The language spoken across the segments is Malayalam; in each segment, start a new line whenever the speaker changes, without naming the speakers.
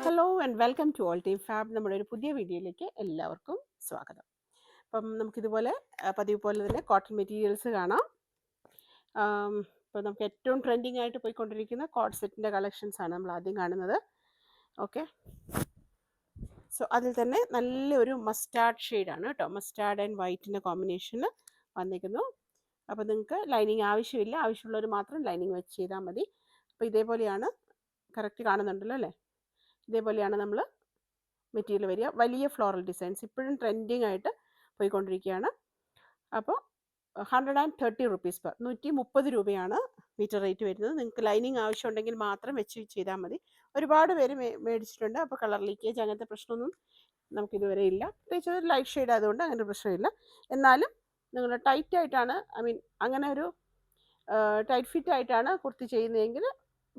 Hello and welcome to all Team Fab. നമ്മുടെ ഒരു പുതിയ വീഡിയോയിലേക്ക് എല്ലാവർക്കും സ്വാഗതം. അപ്പം നമുക്കിതുപോലെ പതിവ് പോലെ തന്നെ കോട്ടൺ മെറ്റീരിയൽസ് കാണാം. ഇപ്പോൾ നമുക്ക് ഏറ്റവും ട്രെൻഡിങ് ആയിട്ട് പോയിക്കൊണ്ടിരിക്കുന്ന കോഡ് സെറ്റിൻ്റെ കളക്ഷൻസാണ് നമ്മൾ ആദ്യം കാണുന്നത്. ഓക്കെ, സോ അതിൽ തന്നെ നല്ലൊരു മസ്റ്റാർഡ് ഷെയ്ഡാണ് കേട്ടോ. മസ്റ്റാർഡ് ആൻഡ് വൈറ്റിൻ്റെ കോമ്പിനേഷനിൽ വന്നിരിക്കുന്നു. അപ്പോൾ നിങ്ങൾക്ക് ലൈനിങ് ആവശ്യമില്ല, ആവശ്യമുള്ളവർ മാത്രം ലൈനിങ് വെച്ച് ചെയ്താൽ മതി. അപ്പോൾ ഇതേപോലെയാണ്, കറക്റ്റ് കാണുന്നുണ്ടല്ലോ അല്ലേ? ഇതേപോലെയാണ് നമ്മൾ മെറ്റീരിയൽ വരിക. വലിയ ഫ്ലോറൽ ഡിസൈൻസ് ഇപ്പോഴും ട്രെൻഡിങ് ആയിട്ട് പോയിക്കൊണ്ടിരിക്കുകയാണ്. അപ്പോൾ 130 റുപ്പീസ് പെർ, 130 രൂപയാണ് മീറ്റർ റേറ്റ് വരുന്നത്. നിങ്ങൾക്ക് ലൈനിങ് ആവശ്യമുണ്ടെങ്കിൽ മാത്രം വെച്ച് ചെയ്താൽ മതി. ഒരുപാട് പേര് മേടിച്ചിട്ടുണ്ട്. അപ്പോൾ കളർ ലീക്കേജ് അങ്ങനത്തെ പ്രശ്നമൊന്നും നമുക്കിതുവരെ ഇല്ല. പ്രത്യേകിച്ച് ഒരു ലൈറ്റ് ഷെയ്ഡ് ആയതുകൊണ്ട് അങ്ങനെ പ്രശ്നമില്ല. എന്നാലും നിങ്ങൾ ടൈറ്റായിട്ടാണ്, അങ്ങനെ ഒരു ടൈറ്റ് ഫിറ്റ് ആയിട്ടാണ് കുർത്തി ചെയ്യുന്നതെങ്കിൽ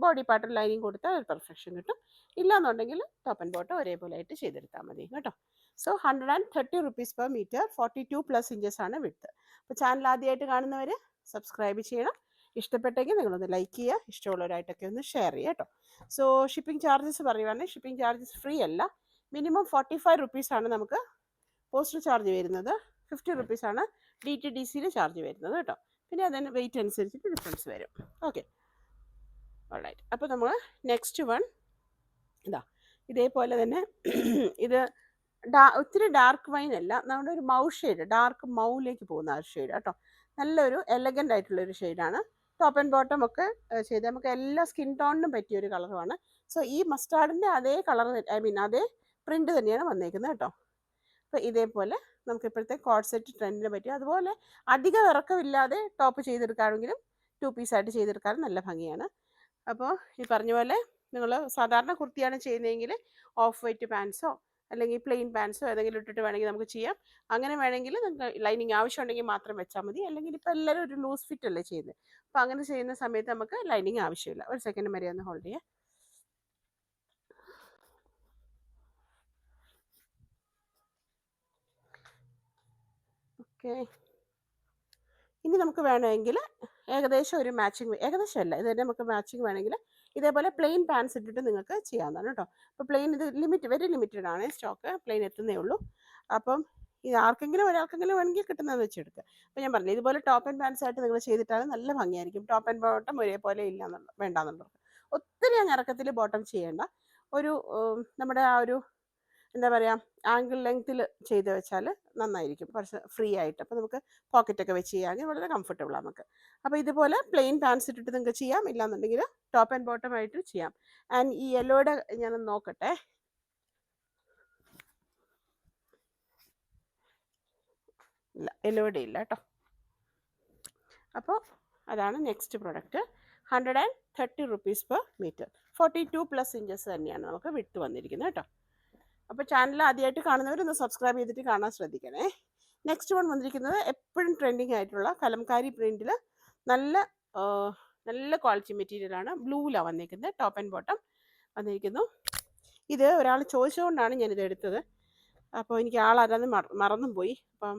ബോഡി പാർട്ടിൽ ലൈനിങ് കൊടുത്താൽ ഒരു പെർഫെക്ഷൻ കിട്ടും. ഇല്ലാന്നുണ്ടെങ്കിൽ ടോപ്പ് ആൻഡ് ബോട്ടം ഒരേപോലെ ആയിട്ട് ചെയ്തെടുത്താൽ മതി കേട്ടോ. So 130 rupees per metre, 42+ inches ആണ് വിഡ്ത്ത്. അപ്പോൾ ചാനൽ ആദ്യമായിട്ട് കാണുന്നവർ സബ്സ്ക്രൈബ് ചെയ്യണം. ഇഷ്ടപ്പെട്ടെങ്കിൽ നിങ്ങളൊന്ന് ലൈക്ക് ചെയ്യുക, ഇഷ്ടമുള്ളവരായിട്ടൊക്കെ ഒന്ന് ഷെയർ ചെയ്യുക കേട്ടോ. സോ ഷിപ്പിംഗ് ചാർജസ് പറയുവാണെങ്കിൽ ഷിപ്പിംഗ് ചാർജസ് ഫ്രീ അല്ല. മിനിമം 45 റുപ്പീസാണ് നമുക്ക് പോസ്റ്റൽ ചാർജ് വരുന്നത്. 50 റുപ്പീസാണ് DTDCയിൽ ചാർജ് വരുന്നത് കേട്ടോ. പിന്നെ അതിന് വെയിറ്റ് അനുസരിച്ചിട്ട് ഡിഫറൻസ് വരും. Okay, alright. അപ്പോൾ നമ്മൾ നെക്സ്റ്റ് വൺ ഇതാ, ഇതേപോലെ തന്നെ ഇത് ഒത്തിരി ഡാർക്ക് വൈൻ അല്ല, നമ്മുടെ ഒരു മൗ ഷെയ്ഡ്, ഡാർക്ക് മൗയിലേക്ക് പോകുന്ന ആ ഒരു ഷെയ്ഡ് കേട്ടോ. നല്ലൊരു എലഗൻ്റ് ആയിട്ടുള്ളൊരു ഷെയ്ഡാണ്. ടോപ്പ് ആൻഡ് ബോട്ടം ഒക്കെ ചെയ്ത് നമുക്ക് എല്ലാ സ്കിൻ ടോണിനും പറ്റിയൊരു കളറുമാണ്. സോ ഈ മസ്റ്റാർഡിൻ്റെ അതേ കളർ, അതേ പ്രിൻ്റ് തന്നെയാണ് വന്നേക്കുന്നത് കേട്ടോ. അപ്പോൾ ഇതേപോലെ നമുക്ക് ഇപ്പോഴത്തെ കോഡ് സെറ്റ് ട്രെൻഡിന് പറ്റും. അതുപോലെ അധികം ഇറക്കമില്ലാതെ ടോപ്പ് ചെയ്തെടുക്കുകയാണെങ്കിലും 2 പീസായിട്ട് ചെയ്തെടുക്കാനും നല്ല ഭംഗിയാണ്. അപ്പോൾ ഈ പറഞ്ഞ പോലെ നിങ്ങൾ സാധാരണ കുർത്തിയാണ് ചെയ്യുന്നതെങ്കിൽ ഓഫ് വൈറ്റ് പാൻസോ അല്ലെങ്കിൽ പ്ലെയിൻ പാൻസോ ഏതെങ്കിലും ഇട്ടിട്ട് വേണമെങ്കിൽ നമുക്ക് ചെയ്യാം. അങ്ങനെ വേണമെങ്കിൽ നിങ്ങൾക്ക് ലൈനിങ് ആവശ്യമുണ്ടെങ്കിൽ മാത്രം വെച്ചാൽ മതി. അല്ലെങ്കിൽ ഇപ്പോൾ എല്ലാവരും ഒരു ലൂസ് ഫിറ്റ് അല്ലേ ചെയ്യുന്നത്. അപ്പോൾ അങ്ങനെ ചെയ്യുന്ന സമയത്ത് നമുക്ക് ലൈനിങ് ആവശ്യമില്ല. ഒരു സെക്കൻഡ് വരെ ഒന്ന് ഹോൾഡ് ചെയ്യാം. ഓക്കെ, ഇനി നമുക്ക് വേണമെങ്കിൽ ഏകദേശം ഒരു മാച്ചിങ്, ഏകദേശം അല്ല, ഇത് തന്നെ നമുക്ക് മാച്ചിങ് വേണമെങ്കിൽ ഇതേപോലെ പ്ലെയിൻ പാൻസ് ഇട്ടിട്ട് നിങ്ങൾക്ക് ചെയ്യാവുന്നതാണ് കേട്ടോ. അപ്പോൾ പ്ലെയിൻ ഇത് വെരി ലിമിറ്റഡ് ആണ് സ്റ്റോക്ക്, പ്ലെയിൻ എത്തുന്നേ ഉള്ളൂ. അപ്പം ഇത് ഒരാൾക്കെങ്കിലും വേണമെങ്കിൽ കിട്ടുന്നതെന്ന് വെച്ചെടുക്കുക. അപ്പോൾ ഞാൻ പറഞ്ഞു ഇതുപോലെ ടോപ്പ് ആൻഡ് പാൻസ് ആയിട്ട് നിങ്ങൾ ചെയ്തിട്ടാൽ നല്ല ഭംഗിയായിരിക്കും. ടോപ്പ് ആൻഡ് ബോട്ടം ഒരേപോലെ വേണ്ടാന്നുള്ളവർക്ക് ഒത്തിരി അങ്ങ് ഇറക്കത്തിൽ ബോട്ടം ചെയ്യേണ്ട. ഒരു നമ്മുടെ ആ ഒരു എന്താ പറയുക, ആംഗിൾ ലെങ്ത്തിൽ ചെയ്ത് വെച്ചാൽ നന്നായിരിക്കും, കുറച്ച് ഫ്രീ ആയിട്ട്. അപ്പോൾ നമുക്ക് പോക്കറ്റൊക്കെ വെച്ച് ചെയ്യാമെങ്കിൽ വളരെ കംഫർട്ടബിളാണ് നമുക്ക്. അപ്പോൾ ഇതുപോലെ പ്ലെയിൻ പാൻസ് ഇട്ടിട്ട് നിങ്ങൾക്ക് ചെയ്യാം, ഇല്ലാന്നുണ്ടെങ്കിൽ ടോപ്പ് ആൻഡ് ബോട്ടം ആയിട്ട് ചെയ്യാം. ആൻഡ് ഈ യെല്ലോയുടെ ഞാനൊന്ന് നോക്കട്ടെ. ഇല്ല, യെല്ലോയുടെ ഇല്ല കേട്ടോ. അപ്പോൾ അതാണ് next product. 130 rupees per metre, 42+ inches തന്നെയാണ് നമുക്ക് വിട്ട് വന്നിരിക്കുന്നത് കേട്ടോ. അപ്പോൾ ചാനൽ ആദ്യമായിട്ട് കാണുന്നവരൊന്ന് സബ്സ്ക്രൈബ് ചെയ്തിട്ട് കാണാൻ ശ്രദ്ധിക്കണേ. നെക്സ്റ്റ് വൺ വന്നിരിക്കുന്നത് എപ്പോഴും ട്രെൻഡിങ് ആയിട്ടുള്ള കലംകാരി പ്രിൻറ്റിൽ നല്ല ക്വാളിറ്റി മെറ്റീരിയലാണ്. ബ്ലൂവിലാണ് വന്നിരിക്കുന്നത്. ടോപ്പ് ആൻഡ് ബോട്ടം വന്നിരിക്കുന്നു. ഇത് ഒരാൾ ചോദിച്ചുകൊണ്ടാണ് ഞാനിത് എടുത്തത്. അപ്പോൾ എനിക്ക് ആളാരാന്ന് മറന്നും പോയി. അപ്പം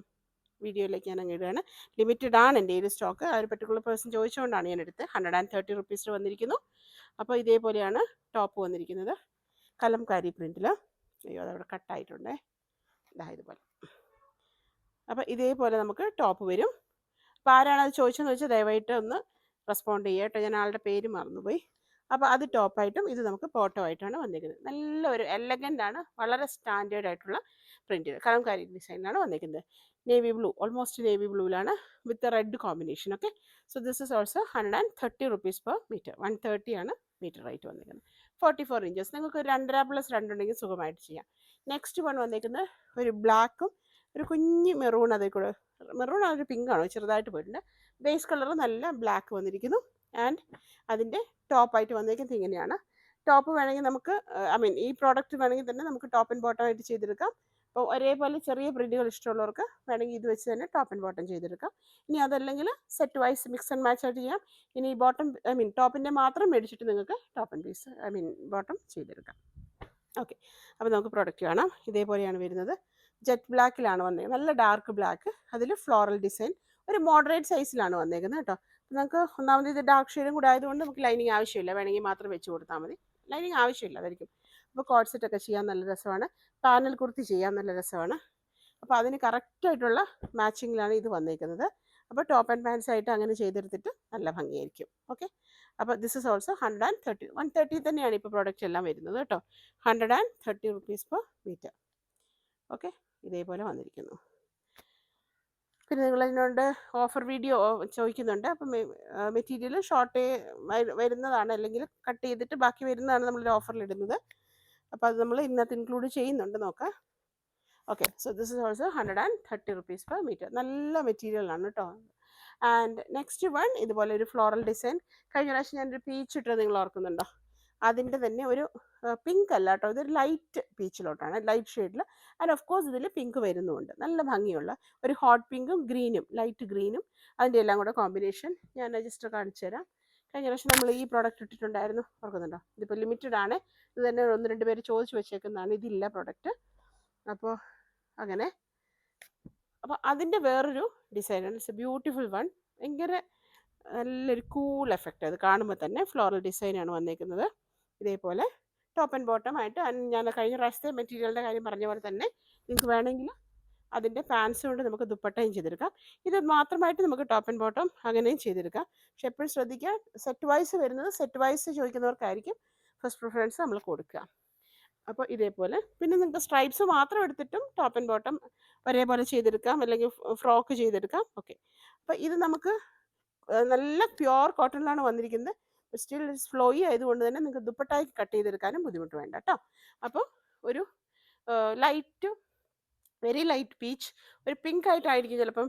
വീഡിയോയിലേക്ക് ഞാൻ അങ്ങ് ഇടുകയാണ്. ലിമിറ്റഡ് ആണ് എൻ്റെ ഈ സ്റ്റോക്ക്. ആ ഒരു പെർട്ടിക്കുലർ പേഴ്സൺ ചോദിച്ചുകൊണ്ടാണ് ഞാൻ എടുത്തത്. 130 റുപ്പീസിൽ വന്നിരിക്കുന്നു. അപ്പോൾ ഇതേപോലെയാണ് ടോപ്പ് വന്നിരിക്കുന്നത്, കലംകാരി പ്രിൻറ്റിൽ. അയ്യോ, അതവിടെ കട്ടായിട്ടുണ്ടേ, ഇതുപോലെ. അപ്പോൾ ഇതേപോലെ നമുക്ക് ടോപ്പ് വരും. അപ്പോൾ ആരാണ് അത് ചോദിച്ചതെന്ന് വെച്ചാൽ ദയവായിട്ട് ഒന്ന് റെസ്പോണ്ട് ചെയ്യുക കേട്ടോ. ഞാൻ ആളുടെ പേര് മറന്നുപോയി. അപ്പോൾ അത് ടോപ്പായിട്ടും ഇത് നമുക്ക് ബോട്ടം ആയിട്ടാണ് വന്നിരിക്കുന്നത്. നല്ലൊരു എലഗൻ്റ് ആണ്, വളരെ സ്റ്റാൻഡേർഡ് ആയിട്ടുള്ള പ്രിൻറ്റ്, കലംകാരി ഡിസൈനിലാണ് വന്നിരിക്കുന്നത്. നേവി ബ്ലൂ, ഓൾമോസ്റ്റ് നേവി ബ്ലൂവിലാണ് with red combination. Okay, so this is also 130 rupees per metre. 130 ആണ് മീറ്റർ റേറ്റ് വന്നിരിക്കുന്നത്. 44 ഇഞ്ചസ്, നിങ്ങൾക്ക് 2.5+2 ഉണ്ടെങ്കിൽ സുഖമായിട്ട് ചെയ്യാം. നെക്സ്റ്റ് വൺ വന്നിരിക്കുന്നത് ഒരു ബ്ലാക്കും ഒരു കുഞ്ഞ് മെറൂൺ, അതേ കൂടെ മെറൂൺ ആ ഒരു പിങ്കാണോ ചെറുതായിട്ട് പോയിട്ടുണ്ട്. ബേസ് കളർ നല്ല ബ്ലാക്ക് വന്നിരിക്കുന്നു. ആൻഡ് അതിൻ്റെ ടോപ്പായിട്ട് വന്നിരിക്കുന്നത് ഇങ്ങനെയാണ്. ടോപ്പ് വേണമെങ്കിൽ നമുക്ക് ഈ പ്രോഡക്റ്റ് വേണമെങ്കിൽ തന്നെ നമുക്ക് ടോപ്പ് ആൻഡ് ബോട്ടം ആയിട്ട് ചെയ്തെടുക്കാം. അപ്പോൾ ഒരേപോലെ ചെറിയ പ്രിൻറ്റുകൾ ഇഷ്ടമുള്ളവർക്ക് വേണമെങ്കിൽ ഇത് വെച്ച് തന്നെ ടോപ്പ് ആൻഡ് ബോട്ടം ചെയ്തെടുക്കാം. ഇനി അതല്ലെങ്കിൽ set vice mix and match ആയിട്ട് ചെയ്യാം. ഇനി ബോട്ടം ടോപ്പിൻ്റെ മാത്രം മേടിച്ചിട്ട് നിങ്ങൾക്ക് ടോപ്പ് ആൻഡ് പീസ് ബോട്ടം ചെയ്തെടുക്കാം. ഓക്കെ, അപ്പോൾ നമുക്ക് പ്രോഡക്റ്റ് കാണാം. ഇതേപോലെയാണ് വരുന്നത്. ജെറ്റ് ബ്ലാക്കിലാണ് വന്നേക്കുന്നത്, നല്ല ഡാർക്ക് ബ്ലാക്ക്, അതിൽ ഫ്ലോറൽ ഡിസൈൻ, ഒരു മോഡറേറ്റ് സൈസിലാണ് വന്നേക്കുന്നത് കേട്ടോ. നമുക്ക് ഒന്നാമത് ഇത് ഡാർക്ക് ഷെയ്ഡും കൂടെ ആയതുകൊണ്ട് നമുക്ക് ലൈനിങ് ആവശ്യമില്ല, വേണമെങ്കിൽ മാത്രം വെച്ച് കൊടുത്താൽ മതി, ലൈനിങ് ആവശ്യമില്ല അതായിരിക്കും. അപ്പോൾ കോഡ് സെറ്റൊക്കെ ചെയ്യാൻ നല്ല രസമാണ്, പാനൽ കുർത്തി ചെയ്യാൻ നല്ല രസമാണ്. അപ്പോൾ അതിന് കറക്റ്റായിട്ടുള്ള മാച്ചിങ്ങിലാണ് ഇത് വന്നേക്കുന്നത്. അപ്പോൾ ടോപ്പ് ആൻഡ് പാൻസ് ആയിട്ട് അങ്ങനെ ചെയ്തെടുത്തിട്ട് നല്ല ഭംഗിയായിരിക്കും. ഓക്കെ, അപ്പോൾ ദിസ് ഇസ് ഓൾസോ 130, 130 തന്നെയാണ് ഇപ്പോൾ പ്രോഡക്റ്റ് എല്ലാം വരുന്നത് കേട്ടോ. 130 rupees per meter. ഓക്കെ, ഇതേപോലെ വന്നിരിക്കുന്നു. പിന്നെ നിങ്ങൾ അതിനോട് ഓഫർ വീഡിയോ ചോദിക്കുന്നുണ്ട്. അപ്പം മെറ്റീരിയൽ ഷോർട്ട് വരുന്നതാണ്, അല്ലെങ്കിൽ കട്ട് ചെയ്തിട്ട് ബാക്കി വരുന്നതാണ് നമ്മളൊരു ഓഫറിൽ ഇടുന്നത്. അപ്പോൾ അത് നമ്മൾ ഇതിനകത്ത് ഇൻക്ലൂഡ് ചെയ്യുന്നുണ്ട്, നോക്കാം. Okay, so this is also 130 rupees per meter. നല്ല മെറ്റീരിയലാണ് കേട്ടോ. ആൻഡ് നെക്സ്റ്റ് വൺ ഇതുപോലെ ഒരു ഫ്ലോറൽ ഡിസൈൻ. കഴിഞ്ഞ പ്രാവശ്യം ഞാനൊരു പീച്ച് ഇട്ടത് നിങ്ങൾ ഓർക്കുന്നുണ്ടോ? അതിൻ്റെ തന്നെ ഒരു പിങ്ക് അല്ല കേട്ടോ, ഇതൊരു ലൈറ്റ് പീച്ചിലോട്ടാണ്, ലൈറ്റ് ഷെയ്ഡിൽ. ആൻഡ് ഓഫ് കോഴ്സ് ഇതിൽ പിങ്ക് വരുന്നുമുണ്ട്, നല്ല ഭംഗിയുള്ള ഒരു ഹോട്ട് പിങ്കും ഗ്രീനും ലൈറ്റ് ഗ്രീനും അതിൻ്റെ എല്ലാം കൂടെ കോമ്പിനേഷൻ ഞാൻ ജസ്റ്റ് കാണിച്ചു തരാം. കഴിഞ്ഞ പ്രാവശ്യം നമ്മൾ ഈ പ്രോഡക്റ്റ് ഇട്ടിട്ടുണ്ടായിരുന്നു, ഓർക്കുന്നുണ്ടോ? ഇതിപ്പോൾ ലിമിറ്റഡ് ആണ്, ഇത് തന്നെ 1-2 പേര് ചോദിച്ചു വെച്ചേക്കുന്നതാണ്, ഇതില്ല പ്രോഡക്റ്റ്. അപ്പോൾ അങ്ങനെ, അപ്പോൾ അതിൻ്റെ വേറൊരു ഡിസൈനാണ്. It's a beautiful one. ഭയങ്കര നല്ലൊരു കൂൾ എഫക്റ്റ്, അത് കാണുമ്പോൾ തന്നെ ഫ്ലോറൽ ഡിസൈനാണ് വന്നേക്കുന്നത്. ഇതേപോലെ ടോപ്പ് ആൻഡ് ബോട്ടം ആയിട്ട്. ഞാൻ കഴിഞ്ഞ പ്രാവശ്യത്തെ മെറ്റീരിയലിൻ്റെ കാര്യം പറഞ്ഞ പോലെ തന്നെ നിങ്ങൾക്ക് വേണമെങ്കിൽ അതിൻ്റെ പാൻസ് കൊണ്ട് നമുക്ക് ദുപ്പട്ടയും ചെയ്തെടുക്കാം. ഇത് മാത്രമായിട്ട് നമുക്ക് ടോപ്പ് ആൻഡ് ബോട്ടം അങ്ങനെയും ചെയ്തെടുക്കാം. പക്ഷെ എപ്പോഴും ശ്രദ്ധിക്കുക, സെറ്റ് വൈസ് വരുന്നത്, സെറ്റ് വൈസ് ചോദിക്കുന്നവർക്കായിരിക്കും ഫസ്റ്റ് പ്രിഫറൻസ് നമ്മൾ കൊടുക്കുക. അപ്പോൾ ഇതേപോലെ പിന്നെ നിങ്ങൾക്ക് സ്ട്രൈപ്സ് മാത്രം എടുത്തിട്ടും ടോപ്പ് ആൻഡ് ബോട്ടം ഒരേപോലെ ചെയ്തെടുക്കാം, അല്ലെങ്കിൽ ഫ്രോക്ക് ചെയ്തെടുക്കാം. ഓക്കെ, അപ്പോൾ ഇത് നമുക്ക് നല്ല പ്യുവർ കോട്ടണിലാണ് വന്നിരിക്കുന്നത്. സ്റ്റിൽ ഇറ്റ്സ് ഫ്ലോയി ആയതുകൊണ്ട് തന്നെ നിങ്ങൾക്ക് ദുപ്പട്ടാക്കി കട്ട് ചെയ്തെടുക്കാനും ബുദ്ധിമുട്ട് വേണ്ട കേട്ടോ. അപ്പോൾ ഒരു ലൈറ്റ്, വെരി ലൈറ്റ് പീച്ച്, ഒരു പിങ്ക് ആയിട്ടായിരിക്കും ചിലപ്പം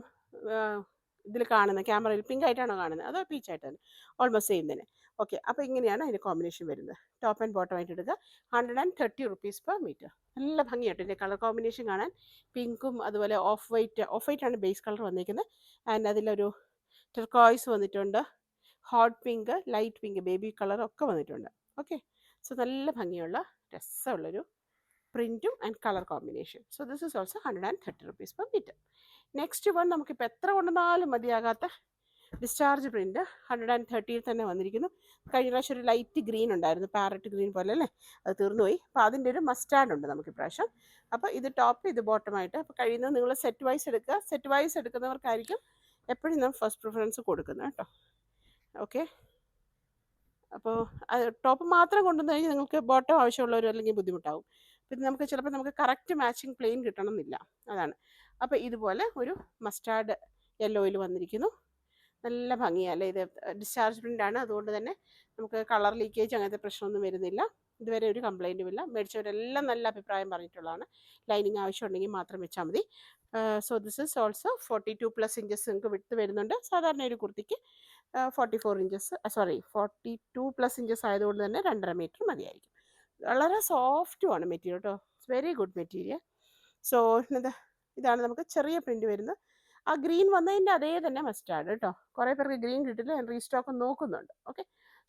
ഇതിൽ കാണുന്നത്, ക്യാമറയിൽ പിങ്ക് ആയിട്ടാണോ കാണുന്നത്, അതോ പീച്ച് ആയിട്ട് തന്നെ, ഓൾമോസ്റ്റ് സെയിം തന്നെ. ഓക്കെ, അപ്പോൾ ഇങ്ങനെയാണ് അതിൻ്റെ കോമ്പിനേഷൻ വരുന്നത്. ടോപ്പ് ആൻഡ് ബോട്ടം ആയിട്ട് എടുക്കുക, 130 rupees per meter. നല്ല ഭംഗിയായിട്ട് ഇതിൻ്റെ കളർ കോമ്പിനേഷൻ കാണാൻ. പിങ്കും അതുപോലെ ഓഫ് വൈറ്റ് ആണ് ബേസ് കളർ വന്നിരിക്കുന്നത്. ആൻഡ് അതിലൊരു ടെർക്കോയ്സ് വന്നിട്ടുണ്ട്, hot pink, light pink, baby colour ഒക്കെ വന്നിട്ടുണ്ട്. ഓക്കെ, സോ നല്ല ഭംഗിയുള്ള രസമുള്ളൊരു പ്രിൻറ്റും and colour combination. So this is also 130 rupees per meter. Next one നമുക്കിപ്പോൾ എത്ര കൊണ്ടുവന്നാലും മതിയാകാത്ത ഡിസ്ചാർജ് പ്രിൻറ്റ് 130 തന്നെ വന്നിരിക്കുന്നു. കഴിഞ്ഞ പ്രാവശ്യം ഒരു ലൈറ്റ് ഗ്രീൻ ഉണ്ടായിരുന്നു, പാരറ്റ് ഗ്രീൻ പോലെ അല്ലേ, അത് തീർന്നുപോയി. അപ്പോൾ അതിൻ്റെ ഒരു മസ്റ്റാർഡ് ഉണ്ട് നമുക്ക് ഇപ്രാവശ്യം. അപ്പോൾ ഇത് ടോപ്പ്, ഇത് ബോട്ടമായിട്ട്. അപ്പോൾ കഴിയുന്നത് നിങ്ങൾ സെറ്റ് വൈസ് എടുക്കുക. സെറ്റ് വൈസ് എടുക്കുന്നവർക്കായിരിക്കും എപ്പോഴും നാം ഫസ്റ്റ് പ്രിഫറൻസ് കൊടുക്കുന്നത് കേട്ടോ. ഓക്കെ, അപ്പോൾ ടോപ്പ് മാത്രം കൊണ്ടുവന്ന് കഴിഞ്ഞാൽ നിങ്ങൾക്ക് ബോട്ടം ആവശ്യമുള്ളവർ അല്ലെങ്കിൽ ബുദ്ധിമുട്ടാവും. പിന്നെ നമുക്ക് ചിലപ്പോൾ നമുക്ക് കറക്റ്റ് മാച്ചിങ് പ്ലെയിൻ കിട്ടണമെന്നില്ല, അതാണ്. അപ്പോൾ ഇതുപോലെ ഒരു മസ്റ്റാർഡ് യെല്ലോയിൽ വന്നിരിക്കുന്നു. നല്ല ഭംഗിയല്ലേ, ഇത് ഡിസ്ചാർജ് പ്രിൻ്റാണ്, അതുകൊണ്ട് തന്നെ നമുക്ക് കളർ ലീക്കേജ് അങ്ങനത്തെ പ്രശ്നമൊന്നും വരുന്നില്ല. ഇതുവരെ ഒരു കംപ്ലൈൻറ്റും ഇല്ല. മേടിച്ചവരെല്ലാം നല്ല അഭിപ്രായം പറഞ്ഞിട്ടുള്ളതാണ്. ലൈനിങ് ആവശ്യമുണ്ടെങ്കിൽ മാത്രം വെച്ചാൽ മതി. So this is also 42+ inches നിങ്ങൾക്ക് വിട്ട് വരുന്നുണ്ട്. സാധാരണ ഒരു കുർത്തിക്ക് 44 ഇഞ്ചസ്, 42+ ഇഞ്ചസ് ആയതുകൊണ്ട് തന്നെ 2.5 മീറ്റർ മതിയായിരിക്കും. വളരെ സോഫ്റ്റുമാണ് മെറ്റീരിയൽ കേട്ടോ, it's very good material. So ഇതാണ് നമുക്ക് ചെറിയ പ്രിൻറ്റ് വരുന്നത്. ആ ഗ്രീൻ വന്നതിൻ്റെ അതേ തന്നെ മസ്റ്റാർഡ് കേട്ടോ. കുറേ പേർക്ക് ഗ്രീൻ കിട്ടില്ല, ഞാൻ റീസ്റ്റോക്ക് നോക്കുന്നുണ്ട്. Okay,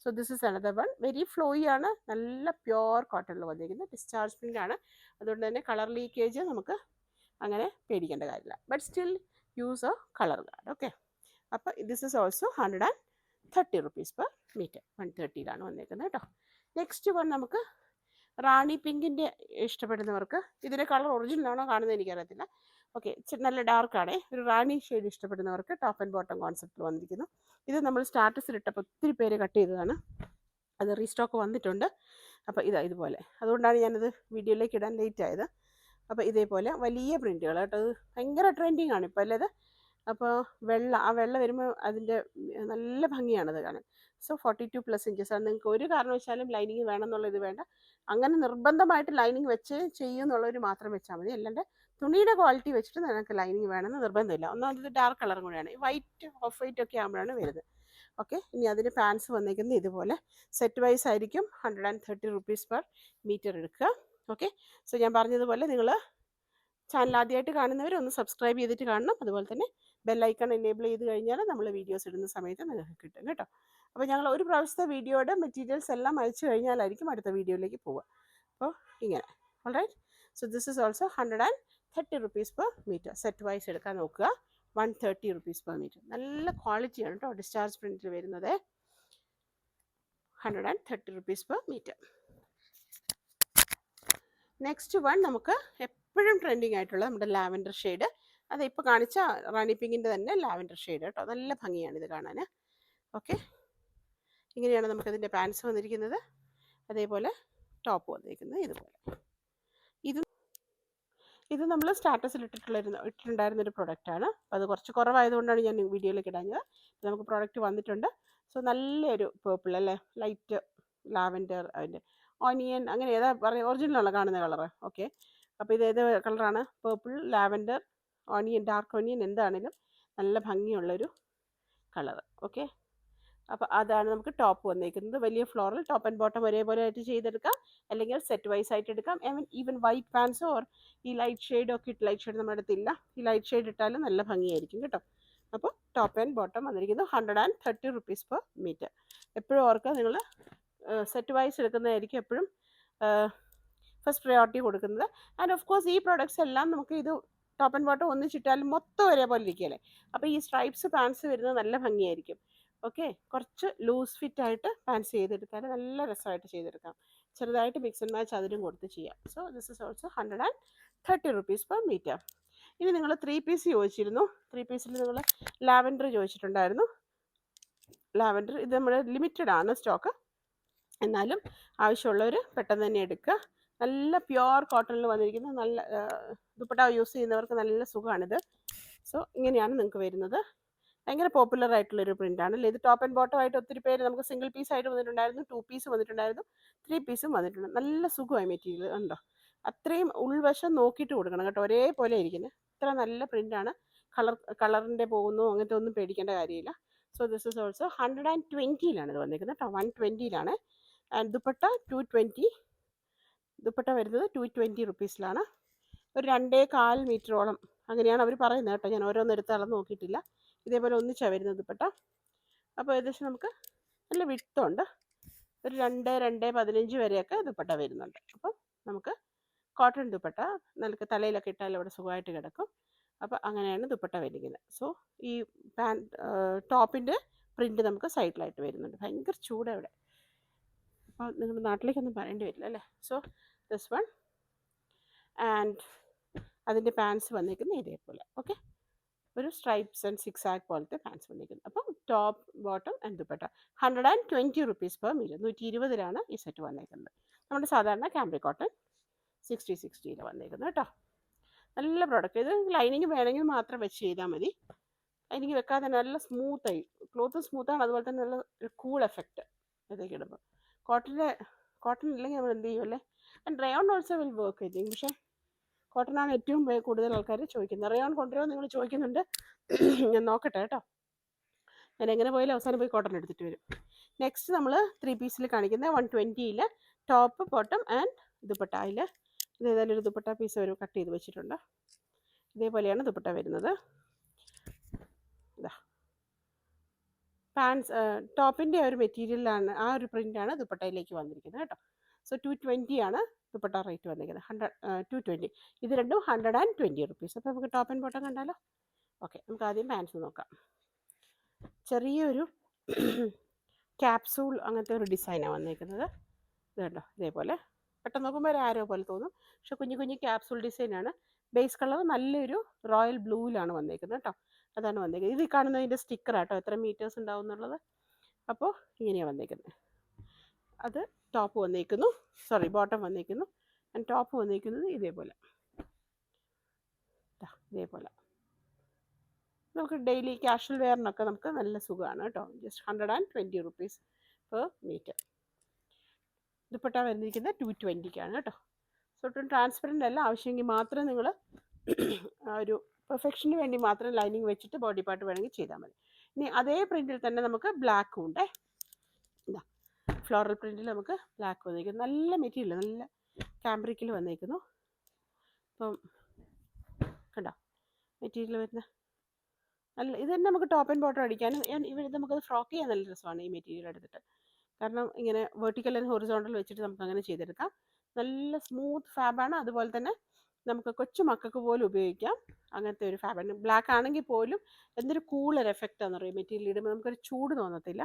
so this is another one. Very flowy ആണ്, നല്ല പ്യുവർ കോട്ടണിൽ വന്നിരിക്കുന്നത്, ഡിസ്ചാർജ് പ്രിൻ്റ് ആണ്. അതുകൊണ്ട് തന്നെ കളർ ലീക്കേജ് നമുക്ക് അങ്ങനെ പേടിക്കേണ്ട കാര്യമില്ല. But still use a colour guard. Okay, അപ്പോൾ this is also 130 rupees per meter. 130 വന്നേക്കുന്നത് കേട്ടോ. നെക്സ്റ്റ് വൺ നമുക്ക് റാണി പിങ്കിൻ്റെ ഇഷ്ടപ്പെടുന്നവർക്ക്, ഇതിൻ്റെ കളർ ഒറിജിനലാണോ കാണുന്നത് എനിക്കറിയത്തില്ല. ഓക്കെ, നല്ല ഡാർക്കാണേ. ഒരു റാണി ഷെയ്ഡ് ഇഷ്ടപ്പെടുന്നവർക്ക് ടോപ്പ് ആൻഡ് ബോട്ടം കോൺസെപ്റ്റിൽ വന്നിരിക്കുന്നു. ഇത് നമ്മൾ സ്റ്റാറ്റസിലിട്ടപ്പോൾ ഒത്തിരി പേര് കട്ട് ചെയ്തതാണ്, അത് റീസ്റ്റോക്ക് വന്നിട്ടുണ്ട്. അപ്പോൾ ഇതുപോലെ, അതുകൊണ്ടാണ് ഞാനത് വീഡിയോയിലേക്ക് ഇടാൻ ലേറ്റ് ആയത്. അപ്പോൾ ഇതേപോലെ വലിയ പ്രിൻറ്റുകൾ കേട്ടോ, അത് ഭയങ്കര ട്രെൻഡിങ് ആണ് ഇപ്പോൾ അല്ലേ ഇത്. അപ്പോൾ വെള്ള വരുമ്പോൾ അതിൻ്റെ നല്ല ഭംഗിയാണത് കാണാൻ. സോ 42+ ഇഞ്ചസ് ആണ്. നിങ്ങൾക്ക് ഒരു കാരണവശാലും ലൈനിങ് വേണമെന്നുള്ള ഇത് വേണ്ട, അങ്ങനെ നിർബന്ധമായിട്ട് ലൈനിങ് വെച്ച് ചെയ്യുമെന്നുള്ളവർ മാത്രം വെച്ചാൽ മതി. അല്ലാണ്ട് തുണിയുടെ ക്വാളിറ്റി വെച്ചിട്ട് നിങ്ങൾക്ക് ലൈനിങ് വേണമെന്ന് നിർബന്ധമില്ല. ഒന്നാമത് ഡാർക്ക് കളറും കൂടെയാണ്, വൈറ്റ് ഓഫ് വൈറ്റ് ഒക്കെ ആകുമ്പോഴാണ് വരുന്നത്. ഓക്കെ, ഇനി അതിന് പാൻസ് വന്നിരിക്കുന്നത് ഇതുപോലെ സെറ്റ് വൈസ് ആയിരിക്കും. 130 rupees per meter എടുക്കുക. ഓക്കെ, സോ ഞാൻ പറഞ്ഞതുപോലെ നിങ്ങൾ ചാനൽ ആദ്യമായിട്ട് കാണുന്നവർ ഒന്ന് സബ്സ്ക്രൈബ് ചെയ്തിട്ട് കാണണം. അതുപോലെ തന്നെ ബെല്ലൈക്കൺ എനേബിൾ ചെയ്ത് കഴിഞ്ഞാൽ നമ്മൾ വീഡിയോസ് ഇടുന്ന സമയത്ത് നിങ്ങൾക്ക് കിട്ടും കേട്ടോ. അപ്പോൾ ഞങ്ങൾ ഒരു പ്രാവശ്യത്തെ വീഡിയോയുടെ മെറ്റീരിയൽസ് എല്ലാം അയച്ചു കഴിഞ്ഞാലായിരിക്കും അടുത്ത വീഡിയോയിലേക്ക് പോവുക. അപ്പോൾ ഇങ്ങനെ, alright. So this is also 130 rupees per meter. Set wise എടുക്കാൻ നോക്കുക. 130 rupees per meter. നല്ല ക്വാളിറ്റിയാണ് കേട്ടോ ഡിസ്ചാർജ് പ്രിൻറ്റിൽ വരുന്നത്. 130 rupees per meter. Next one നമുക്ക് എപ്പോഴും ട്രെൻഡിങ് ആയിട്ടുള്ള നമ്മുടെ ലാവൻഡർ ഷെയ്ഡ്. അത് ഇപ്പോൾ കാണിച്ച റാണി പിങ്കിൻ്റെ തന്നെ ലാവൻഡർ ഷെയ്ഡ് കേട്ടോ. നല്ല ഭംഗിയാണ് ഇത് കാണാൻ. ഓക്കെ, ഇങ്ങനെയാണ് നമുക്കതിൻ്റെ പാൻസ് വന്നിരിക്കുന്നത്. അതേപോലെ ടോപ്പ് വന്നിരിക്കുന്നത് ഇതുപോലെ. ഇത് നമ്മൾ സ്റ്റാറ്റസിൽ ഇട്ടിട്ടുണ്ടായിരുന്നൊരു പ്രൊഡക്റ്റാണ്. അപ്പോൾ അത് കുറച്ച് കുറവായതുകൊണ്ടാണ് ഞാൻ വീഡിയോയിലേക്ക് ഇടാഞ്ഞത്. നമുക്ക് പ്രോഡക്റ്റ് വന്നിട്ടുണ്ട്. സോ നല്ലൊരു പേർപ്പിൾ അല്ലേ, ലൈറ്റ് ലാവൻഡർ, അതിൻ്റെ ഓനിയൻ, അങ്ങനെ ഏതാ പറയുക, ഒറിജിനലാണ് കാണുന്ന കളറ്. ഓക്കെ, അപ്പോൾ ഇത് ഏത് കളറാണ്? Purple, lavender, onion, dark onion, എന്താണെങ്കിലും നല്ല ഭംഗിയുള്ളൊരു കളറ്. ഓക്കെ, അപ്പോൾ അതാണ് നമുക്ക് ടോപ്പ് വന്നിരിക്കുന്നത്. വലിയ ഫ്ലോറൽ ടോപ്പ് ആൻഡ് ബോട്ടം ഒരേപോലെ ആയിട്ട് ചെയ്തെടുക്കാം, അല്ലെങ്കിൽ സെറ്റ് വൈസ് ആയിട്ട് എടുക്കാം. ഈവൻ വൈറ്റ് പാൻസ് ഓർ ഈ ലൈറ്റ് ഷെയ്ഡൊക്കെ ഇട്ട്, ലൈറ്റ് ഷെയ്ഡ് നമ്മുടെ അടുത്തില്ല, ഈ ലൈറ്റ് ഷെയ്ഡ് ഇട്ടാലും നല്ല ഭംഗിയായിരിക്കും കേട്ടോ. അപ്പോൾ ടോപ്പ് ആൻഡ് ബോട്ടം വന്നിരിക്കുന്നത് 130 rupees per meter. എപ്പോഴും ഓർക്കുക, നിങ്ങൾ സെറ്റ് വൈസ് എടുക്കുന്നതായിരിക്കും എപ്പോഴും ഫസ്റ്റ് പ്രയോറിറ്റി കൊടുക്കുന്നത്. ആൻഡ് ഓഫ് കോഴ്സ് ഈ പ്രോഡക്ട്സ് എല്ലാം നമുക്ക് ഇത് ടോപ്പ് ആൻഡ് ബോട്ടം ഒന്നിച്ചിട്ടാലും മൊത്തം ഒരേപോലെ ഇരിക്കുകയല്ലേ. അപ്പോൾ ഈ സ്ട്രൈപ്സ് പാൻസ് വരുന്നത് നല്ല ഭംഗിയായിരിക്കും. ഓക്കെ, കുറച്ച് ലൂസ് ഫിറ്റ് ആയിട്ട് പാൻസ് ചെയ്തെടുത്താൽ നല്ല രസമായിട്ട് ചെയ്തെടുക്കാം. ചെറുതായിട്ട് മിക്സ് ആൻഡ് മാച്ച് അതിനും കൊടുത്ത് ചെയ്യാം. So this is also 130 rupees per meter. ഇനി നിങ്ങൾ 3 പീസ് ചോദിച്ചിരുന്നു. 3 പീസിൽ നിങ്ങൾ ലാവൻഡർ ചോദിച്ചിട്ടുണ്ടായിരുന്നു. ലാവൻഡർ ഇത് നമ്മുടെ ലിമിറ്റഡ് ആണ് സ്റ്റോക്ക്, എന്നാലും ആവശ്യമുള്ളവർ പെട്ടെന്ന് തന്നെ എടുക്കുക. നല്ല പ്യുവർ കോട്ടണിൽ വന്നിരിക്കുന്ന നല്ല ദുപ്പട്ട യൂസ് ചെയ്യുന്നവർക്ക് നല്ല സുഖമാണിത്. സോ ഇങ്ങനെയാണ് നിങ്ങൾക്ക് വരുന്നത്. ഭയങ്കര പോപ്പുലർ ആയിട്ടുള്ളൊരു പ്രിൻ്റാണ് അല്ലേ ഇത്. ടോപ്പ് ആൻഡ് ബോട്ടം ആയിട്ട് ഒത്തിരി പേര് നമുക്ക് സിംഗിൾ പീസ് ആയിട്ട് വന്നിട്ടുണ്ടായിരുന്നു, 2 പീസ് വന്നിട്ടുണ്ടായിരുന്നു, 3 പീസും വന്നിട്ടുണ്ട്. നല്ല സുഖമായി മെറ്റീരിയൽ ഉണ്ടോ. അത്രയും ഉൾവശം നോക്കിയിട്ട് കൊടുക്കണം കേട്ടോ, ഒരേപോലെ ഇരിക്കുന്നത്. ഇത്ര നല്ല പ്രിൻ്റാണ്. കളറിൻ്റെ പോകുന്നു അങ്ങനത്തെ ഒന്നും പേടിക്കേണ്ട കാര്യമില്ല. സോ ദിസ് ഇസ് ഓൾസോ 120 ഇത് വന്നിരിക്കുന്നത് കേട്ടോ. 120 ആൻഡ് ദുപ്പട്ട 220. ദുപ്പട്ട വരുന്നത് 220 rupeesലാണ്. ഒരു 2.25 മീറ്ററോളം അങ്ങനെയാണ് അവർ പറയുന്നത് കേട്ടോ. ഞാൻ ഓരോന്ന് എടുത്ത് അളന്ന് നോക്കിയിട്ടില്ല. ഇതേപോലെ ഒന്നിച്ചാണ് വരുന്നത് ദുപ്പട്ട. അപ്പോൾ ഏകദേശം നമുക്ക് നല്ല വിട്ടുണ്ട്. ഒരു 2-2.15 വരെയൊക്കെ ദുപ്പട്ട വരുന്നുണ്ട്. അപ്പം നമുക്ക് കോട്ടൺ ദുപ്പട്ട നമുക്ക് തലയിലൊക്കെ ഇട്ടാൽ അവിടെ സുഖമായിട്ട് കിടക്കും. അപ്പോൾ അങ്ങനെയാണ് ദുപ്പട്ട വരിക്കുന്നത്. സോ ഈ ടോപ്പിൻ്റെ പ്രിൻ്റ് നമുക്ക് സൈഡിലായിട്ട് വരുന്നുണ്ട്. ഭയങ്കര ചൂടവിടെ. അപ്പോൾ നിങ്ങളുടെ നാട്ടിലേക്കൊന്നും പറയേണ്ടി വരില്ല അല്ലേ. സോ ദിസ് വൺ ആൻഡ് അതിൻ്റെ പാൻസ് വന്നിരിക്കുന്നത് ഇതേപോലെ. ഓക്കെ, ഒരു സ്ട്രൈപ്സ് ആൻഡ് സിക്സ് ആഗ് പോലത്തെ പാൻസ് വന്നിരിക്കുന്നത്. അപ്പം top bottom and dupatta 120 rupees per meter. 120 ഈ സെറ്റ് വന്നിരിക്കുന്നത്. നമ്മുടെ സാധാരണ ക്യാമ്പ്രി കോട്ടൺ 60 വന്നിരിക്കുന്നത് കേട്ടോ. നല്ല പ്രോഡക്റ്റ്. ഇത് ലൈനിങ് വേണമെങ്കിൽ മാത്രം വെച്ച് ചെയ്താൽ മതി. ലൈനിങ് വെക്കാതെ നല്ല സ്മൂത്തായി, ക്ലോത്ത് സ്മൂത്താണ്, അതുപോലെ തന്നെ നല്ല ഒരു കൂൾ എഫക്റ്റ് ഇതൊക്കെ ഇടുമ്പോൾ. കോട്ടൺ ഇല്ലെങ്കിൽ നമ്മൾ എന്ത് ചെയ്യും അല്ലേ. And rayon also will work I think. പക്ഷേ കോട്ടനാണ് ഏറ്റവും കൂടുതൽ ആൾക്കാർ ചോദിക്കുന്നത്. റയോൺ കൊണ്ടുവരുമോ നിങ്ങൾ ചോദിക്കുന്നുണ്ട്. ഞാൻ നോക്കട്ടെ കേട്ടോ. ഞാൻ എങ്ങനെ പോയാലും അവസാനം പോയി കോട്ടൺ എടുത്തിട്ട് വരും. നെക്സ്റ്റ് നമ്മൾ 3 പീസിൽ കാണിക്കുന്നത് 120 ടോപ്പ് ബോട്ടം ആൻഡ് ദുപ്പട്ട. അതിൽ ഇത് ഏതായാലും ഒരു ദുപ്പട്ട പീസ് ഒരു കട്ട് ചെയ്ത് വെച്ചിട്ടുണ്ട്. ഇതേപോലെയാണ് ദുപ്പട്ട വരുന്നത്. ഇതാ പാൻസ് ടോപ്പിൻ്റെ ഒരു മെറ്റീരിയലാണ്, ആ ഒരു പ്രിൻ്റാണ് ദുപ്പട്ടയിലേക്ക് വന്നിരിക്കുന്നത് കേട്ടോ. സോ 220 ദുപ്പട്ട റേറ്റ് വന്നിരിക്കുന്നത്. 220. ഇത് രണ്ടും 120 rupees. അപ്പോൾ നമുക്ക് ടോപ്പ് ആൻഡ് ബോട്ടം കണ്ടാലോ. ഓക്കെ, നമുക്ക് ആദ്യം പാൻസ് നോക്കാം. ചെറിയൊരു ക്യാപ്സൂൾ അങ്ങനത്തെ ഒരു ഡിസൈനാണ് വന്നിരിക്കുന്നത്. ഇത് കണ്ടോ, ഇതേപോലെ പെട്ടെന്ന് നോക്കുമ്പോൾ ഒരു ആരോ പോലെ തോന്നും, പക്ഷെ കുഞ്ഞു കുഞ്ഞു ക്യാപ്സൂൾ ഡിസൈനാണ്. ബേസ് കളർ നല്ലൊരു റോയൽ ബ്ലൂവിലാണ് വന്നിരിക്കുന്നത് കേട്ടോ. അതാണ് വന്നിരിക്കുന്നത്. ഇത് കാണുന്നതിൻ്റെ സ്റ്റിക്കറാട്ടോ, എത്ര മീറ്റേഴ്സ് ഉണ്ടാവും എന്നുള്ളത്. അപ്പോൾ ഇങ്ങനെയാണ് വന്നിരിക്കുന്നത്. അത് ടോപ്പ് വന്നിരിക്കുന്നു, ബോട്ടം വന്നിരിക്കുന്നു. ആൻഡ് ടോപ്പ് വന്നിരിക്കുന്നത് ഇതേപോലെ. ഇതേപോലെ നമുക്ക് ഡെയിലി ക്യാഷ്വൽ വെയറിനൊക്കെ നമുക്ക് നല്ല സുഖമാണ് കേട്ടോ. Just 120 rupees per meter. Dupatta വന്നിരിക്കുന്നത് 220 കേട്ടോ. സോ ഒട്ടും ട്രാൻസ്പെറൻ്റ് അല്ല. ആവശ്യമെങ്കിൽ മാത്രം നിങ്ങൾ ഒരു പെർഫെക്ഷന് വേണ്ടി മാത്രം ലൈനിങ് വെച്ചിട്ട് ബോഡി പാർട്ട് വേണമെങ്കിൽ ചെയ്താൽ മതി. ഇനി അതേ പ്രിൻറ്റിൽ തന്നെ നമുക്ക് ബ്ലാക്കും ഉണ്ട്. ഇതാ ഫ്ലോറൽ പ്രിൻറ്റിൽ നമുക്ക് ബ്ലാക്ക് വന്നിരിക്കുന്നു. നല്ല മെറ്റീരിയൽ, നല്ല ക്യാമ്പ്രിക്കിൽ വന്നിരിക്കുന്നു. അപ്പം കണ്ടോ മെറ്റീരിയൽ വരുന്ന നല്ല. ഇത് തന്നെ നമുക്ക് ടോപ്പ് ആൻഡ് ബോട്ടം അടിക്കാനും ഇവിടെ നമുക്കത് ഫ്രോക്ക് ചെയ്യാൻ നല്ല രസമാണ് ഈ മെറ്റീരിയൽ എടുത്തിട്ട്. കാരണം ഇങ്ങനെ വെർട്ടിക്കൽ ആൻഡ് ഹൊറിസോണ്ടൽ വെച്ചിട്ട് നമുക്ക് അങ്ങനെ ചെയ്തെടുക്കാം. നല്ല സ്മൂത്ത് ഫാബാണ്. അതുപോലെ തന്നെ നമുക്ക് കൊച്ചു മക്കൾക്ക് പോലും ഉപയോഗിക്കാം. അങ്ങനത്തെ ഒരു ഫാബ്രിക്. ബ്ലാക്ക് ആണെങ്കിൽ പോലും എന്തൊരു കൂളർ എഫക്റ്റാണെന്ന് അറിയാം മെറ്റീരിയൽ ഇടുമ്പോൾ നമുക്കൊരു ചൂട് തോന്നത്തില്ല.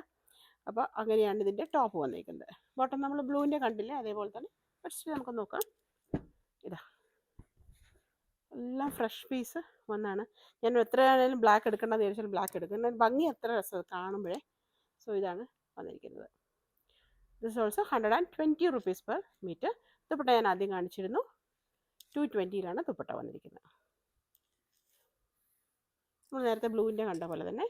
അപ്പോൾ അങ്ങനെയാണ് ഇതിൻ്റെ ടോപ്പ് വന്നിരിക്കുന്നത്. ബോട്ടം നമ്മൾ ബ്ലൂവിൻ്റെ കണ്ടില്ലേ, അതേപോലെ തന്നെ ഫസ്റ്റ് നമുക്ക് നോക്കാം. ഇതാ എല്ലാം ഫ്രഷ് പീസ് വന്നാണ്. ഞാൻ എത്രയാണെങ്കിലും ബ്ലാക്ക് എടുക്കേണ്ടതെന്ന് വിചാരിച്ചാൽ ബ്ലാക്ക് എടുക്കും. എന്നാൽ ഭംഗി എത്ര രസം കാണുമ്പോഴേ. സോ ഇതാണ് വന്നിരിക്കുന്നത്. This also 120 rupees per meter. Dupatta ഞാൻ ആദ്യം കാണിച്ചിരുന്നു. 220 ദുപ്പട്ട വന്നിരിക്കുന്നത്. നമ്മൾ നേരത്തെ ബ്ലൂവിൻ്റെ കണ്ട പോലെ തന്നെ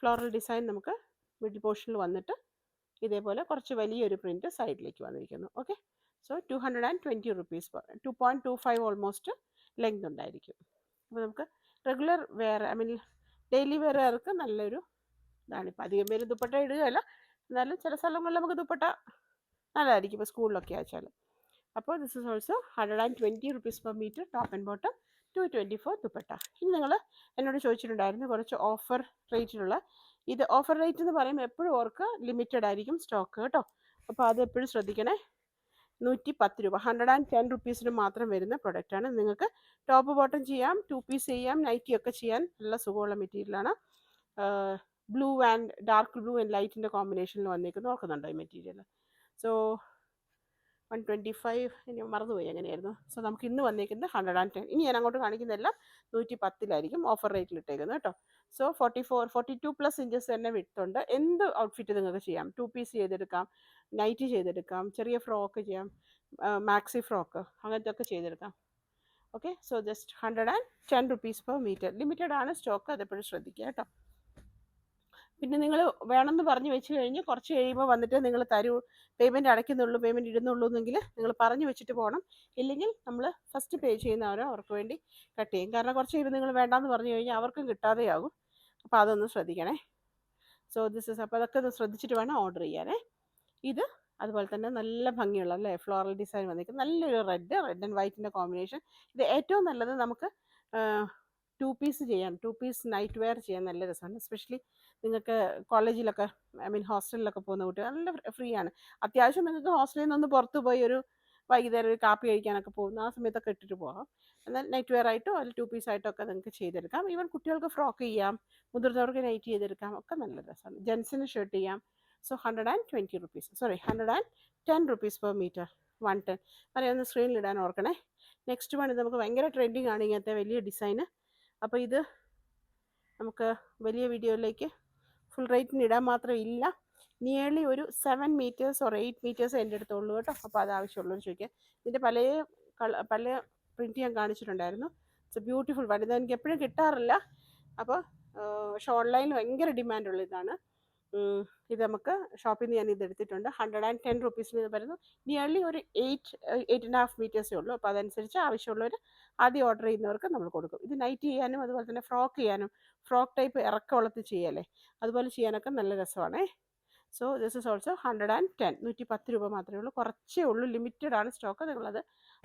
ഫ്ലോറൽ ഡിസൈൻ നമുക്ക് മിഡിൽ പോർഷനിൽ വന്നിട്ട് ഇതേപോലെ കുറച്ച് വലിയൊരു പ്രിൻറ്റ് സൈഡിലേക്ക് വന്നിരിക്കുന്നു. Okay, so 220 rupees per 2.25 almost length ഉണ്ടായിരിക്കും. അപ്പോൾ നമുക്ക് regular wear, I mean daily വെയറുകാർക്ക് നല്ലൊരു ഇതാണ്. ഇപ്പോൾ അധികം പേര് ദുപ്പട്ട ഇടുകയല്ല, എന്നാലും ചില സ്ഥലങ്ങളിൽ നമുക്ക് ദുപ്പട്ട നല്ലതായിരിക്കും, ഇപ്പോൾ സ്കൂളിലൊക്കെ അയച്ചാൽ. അപ്പോൾ this is also 120 rupees per meter top and bottom, 224 dupatta. ഇനി നിങ്ങൾ എന്നോട് ചോദിച്ചിട്ടുണ്ടായിരുന്നു കുറച്ച് ഓഫർ റേറ്റിലുള്ള. ഇത് ഓഫർ റേറ്റ് എന്ന് പറയുമ്പോൾ എപ്പോഴും ഓർക്ക് ലിമിറ്റഡ് ആയിരിക്കും സ്റ്റോക്ക് കേട്ടോ. അപ്പോൾ അത് എപ്പോഴും ശ്രദ്ധിക്കണേ. 110 രൂപ, 110 rupees മാത്രം വരുന്ന പ്രൊഡക്റ്റാണ്. നിങ്ങൾക്ക് ടോപ്പ് ബോട്ടം ചെയ്യാം, 2 പീസ് ചെയ്യാം, നൈറ്റി ഒക്കെ ചെയ്യാൻ നല്ല സുഖമുള്ള മെറ്റീരിയലാണ്. Blue and dark blue and ലൈറ്റിൻ്റെ കോമ്പിനേഷനിൽ വന്നിരിക്കുന്നു. നോക്കുന്നുണ്ടോ ഈ മെറ്റീരിയൽ? സോ 125 ഇനി മറന്നുപോയി എങ്ങനെയായിരുന്നു. സോ നമുക്ക് ഇന്ന് വന്നിരിക്കുന്നത് 110. ഇനി ഞാൻ അങ്ങോട്ട് കാണിക്കുന്നതെല്ലാം 110 ഓഫർ റേറ്റിൽ ഇട്ടേക്കുന്നത് കേട്ടോ. സോ 42+ ഇഞ്ചസ് തന്നെ വിട്ടുണ്ട്. എന്ത് ഔട്ട്ഫിറ്റ് നിങ്ങൾക്ക് ചെയ്യാം. 2 പീസ് ചെയ്തെടുക്കാം, നൈറ്റ് ചെയ്തെടുക്കാം, ചെറിയ ഫ്രോക്ക് ചെയ്യാം, മാക്സി ഫ്രോക്ക് അങ്ങനത്തെ ഒക്കെ ചെയ്തെടുക്കാം. Okay, so just 110 rupees per meter. Limited ആണ് സ്റ്റോക്ക്, അതെപ്പോഴും ശ്രദ്ധിക്കുക കേട്ടോ. പിന്നെ നിങ്ങൾ വേണമെന്ന് പറഞ്ഞു വെച്ച് കഴിഞ്ഞ് കുറച്ച് കഴിയുമ്പോൾ വന്നിട്ട് നിങ്ങൾ തരൂ, പേയ്മെൻറ്റ് അടയ്ക്കുന്നുള്ളൂ, പേയ്മെൻറ്റ് ഇടുന്നുള്ളൂ എന്നെങ്കിൽ നിങ്ങൾ പറഞ്ഞു വെച്ചിട്ട് പോകണം. ഇല്ലെങ്കിൽ നമ്മൾ ഫസ്റ്റ് പേ ചെയ്യുന്നവരോ അവർക്ക് വേണ്ടി കട്ട് ചെയ്യും. കാരണം കുറച്ച് കഴിയുമ്പോൾ നിങ്ങൾ വേണ്ടാന്ന് പറഞ്ഞു കഴിഞ്ഞാൽ അവർക്കും കിട്ടാതെയാകും. അപ്പോൾ അതൊന്ന് ശ്രദ്ധിക്കണേ. സോ ദിസ് ഇസ്, അപ്പോൾ അതൊക്കെ ഒന്ന് ശ്രദ്ധിച്ചിട്ട് വേണം ഓർഡർ ചെയ്യാനേ. ഇത് അതുപോലെ തന്നെ നല്ല ഭംഗിയുള്ള അല്ലേ ഫ്ലോറൽ ഡിസൈൻ വന്നിരിക്കുന്നത്. നല്ലൊരു റെഡ് ആൻഡ് വൈറ്റിൻ്റെ കോമ്പിനേഷൻ. ഇത് ഏറ്റവും നല്ലത് നമുക്ക് 2 പീസ് ചെയ്യാൻ, 2 പീസ് നൈറ്റ് വെയർ ചെയ്യാൻ നല്ല രസമാണ്. എസ്പെഷ്യലി നിങ്ങൾക്ക് കോളേജിലൊക്കെ, ഐ മീൻ ഹോസ്റ്റലിലൊക്കെ പോകുന്ന കുട്ടികൾ നല്ല ഫ്രീ ആണ്. അത്യാവശ്യം നിങ്ങൾക്ക് ഹോസ്റ്റലിൽ നിന്നൊന്ന് പുറത്ത് പോയി ഒരു വൈകുന്നേരം ഒരു കാപ്പി കഴിക്കാനൊക്കെ പോകുന്ന ആ സമയത്തൊക്കെ ഇട്ടിട്ട് പോകാം. എന്നാൽ നൈറ്റ് വെയർ ആയിട്ടോ അല്ലെങ്കിൽ 2 പീസ് ആയിട്ടോ ഒക്കെ നിങ്ങൾക്ക് ചെയ്തെടുക്കാം. ഈവൻ കുട്ടികൾക്ക് ഫ്രോക്ക് ചെയ്യാം, മുതിർന്നവർക്ക് നൈറ്റ് ചെയ്തെടുക്കാം, ഒക്കെ നല്ല രസമാണ്. ജെൻസിന് ഷർട്ട് ചെയ്യാം. So 120 rupees, sorry 110 rupees per meter, 110. അറിയാവുന്ന സ്ക്രീനിൽ ഇടാൻ ഓർക്കണേ. നെക്സ്റ്റ് വൺ, ഇത് നമുക്ക് ഭയങ്കര ട്രെൻഡിങ് ആണ് ഇങ്ങനത്തെ വലിയ ഡിസൈന്. അപ്പോൾ ഇത് നമുക്ക് വലിയ വീഡിയോയിലേക്ക് ഫുൾ റേറ്റിന് ഇടാൻ മാത്രം ഇല്ല. നിയർലി ഒരു 7 meters or 8 meters എൻ്റെ അടുത്തുള്ളൂ കേട്ടോ. അപ്പോൾ അത് ആവശ്യമുള്ളൂ ചോദിക്കുക. ഇതിൻ്റെ പല പ്രിൻറ്റ് ഞാൻ കാണിച്ചിട്ടുണ്ടായിരുന്നു. It's a beautiful one. ഇത് എനിക്ക് എപ്പോഴും കിട്ടാറില്ല. അപ്പോൾ പക്ഷെ ഓൺലൈനിൽ ഭയങ്കര ഡിമാൻഡുള്ള ഇതാണ്. ഇത് നമുക്ക് ഷോപ്പിൽ നിന്ന് ഞാൻ ഇത് എടുത്തിട്ടുണ്ട്. 110 rupees വരുന്നു. നിയർലി ഒരു 8.5 meters ഉള്ളൂ. അപ്പോൾ അതനുസരിച്ച് ആവശ്യമുള്ളവർ ആദ്യം ഓർഡർ ചെയ്യുന്നവർക്ക് നമ്മൾ കൊടുക്കും. ഇത് നൈറ്റ് ചെയ്യാനും അതുപോലെ തന്നെ ഫ്രോക്ക് ചെയ്യാനും, ഫ്രോക്ക് ടൈപ്പ് ഇറക്കമുള്ളത്തിൽ ചെയ്യല്ലേ, അതുപോലെ ചെയ്യാനൊക്കെ നല്ല രസമാണേ. സോ ദിസ് ഇസ് ഓൾസോ 110, 110 രൂപ മാത്രമേ ഉള്ളൂ. കുറച്ചേ ഉള്ളൂ, ലിമിറ്റഡ് ആണ് സ്റ്റോക്ക്. നിങ്ങളത്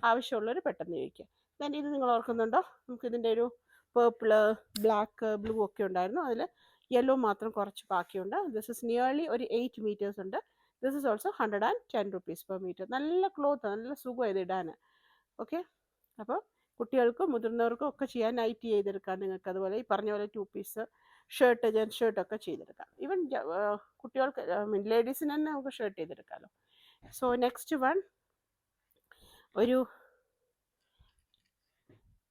ആവശ്യമുള്ളവർ പെട്ടെന്ന് ചോദിക്കുക. ദെൻ ഇത് നിങ്ങൾ ഓർക്കുന്നുണ്ടോ, നമുക്കിതിൻ്റെ ഒരു പേർപ്പിള്, ബ്ലാക്ക്, ബ്ലൂ ഒക്കെ ഉണ്ടായിരുന്നു. അതിൽ യെല്ലോ മാത്രം കുറച്ച് ബാക്കിയുണ്ട്. ദിസ് ഇസ് നിയർലി ഒരു 8 meters ഉണ്ട്. This is also 110 rupees per meter. നല്ല ക്ലോത്ത്, നല്ല സുഖം ഇത് ഇടാൻ. ഓക്കെ, അപ്പോൾ കുട്ടികൾക്കും മുതിർന്നവർക്കും ഒക്കെ ചെയ്യാൻ നൈറ്റ് ചെയ്തെടുക്കാം നിങ്ങൾക്ക്. അതുപോലെ ഈ പറഞ്ഞ പോലെ 2 പീസ് ഷർട്ട്, ജെൻസ് ഷർട്ടൊക്കെ ചെയ്തെടുക്കാം. ഈവൻ കുട്ടികൾക്ക്, ലേഡീസിന് തന്നെ നമുക്ക് ഷർട്ട് ചെയ്തെടുക്കാമല്ലോ. സോ നെക്സ്റ്റ് വൺ ഒരു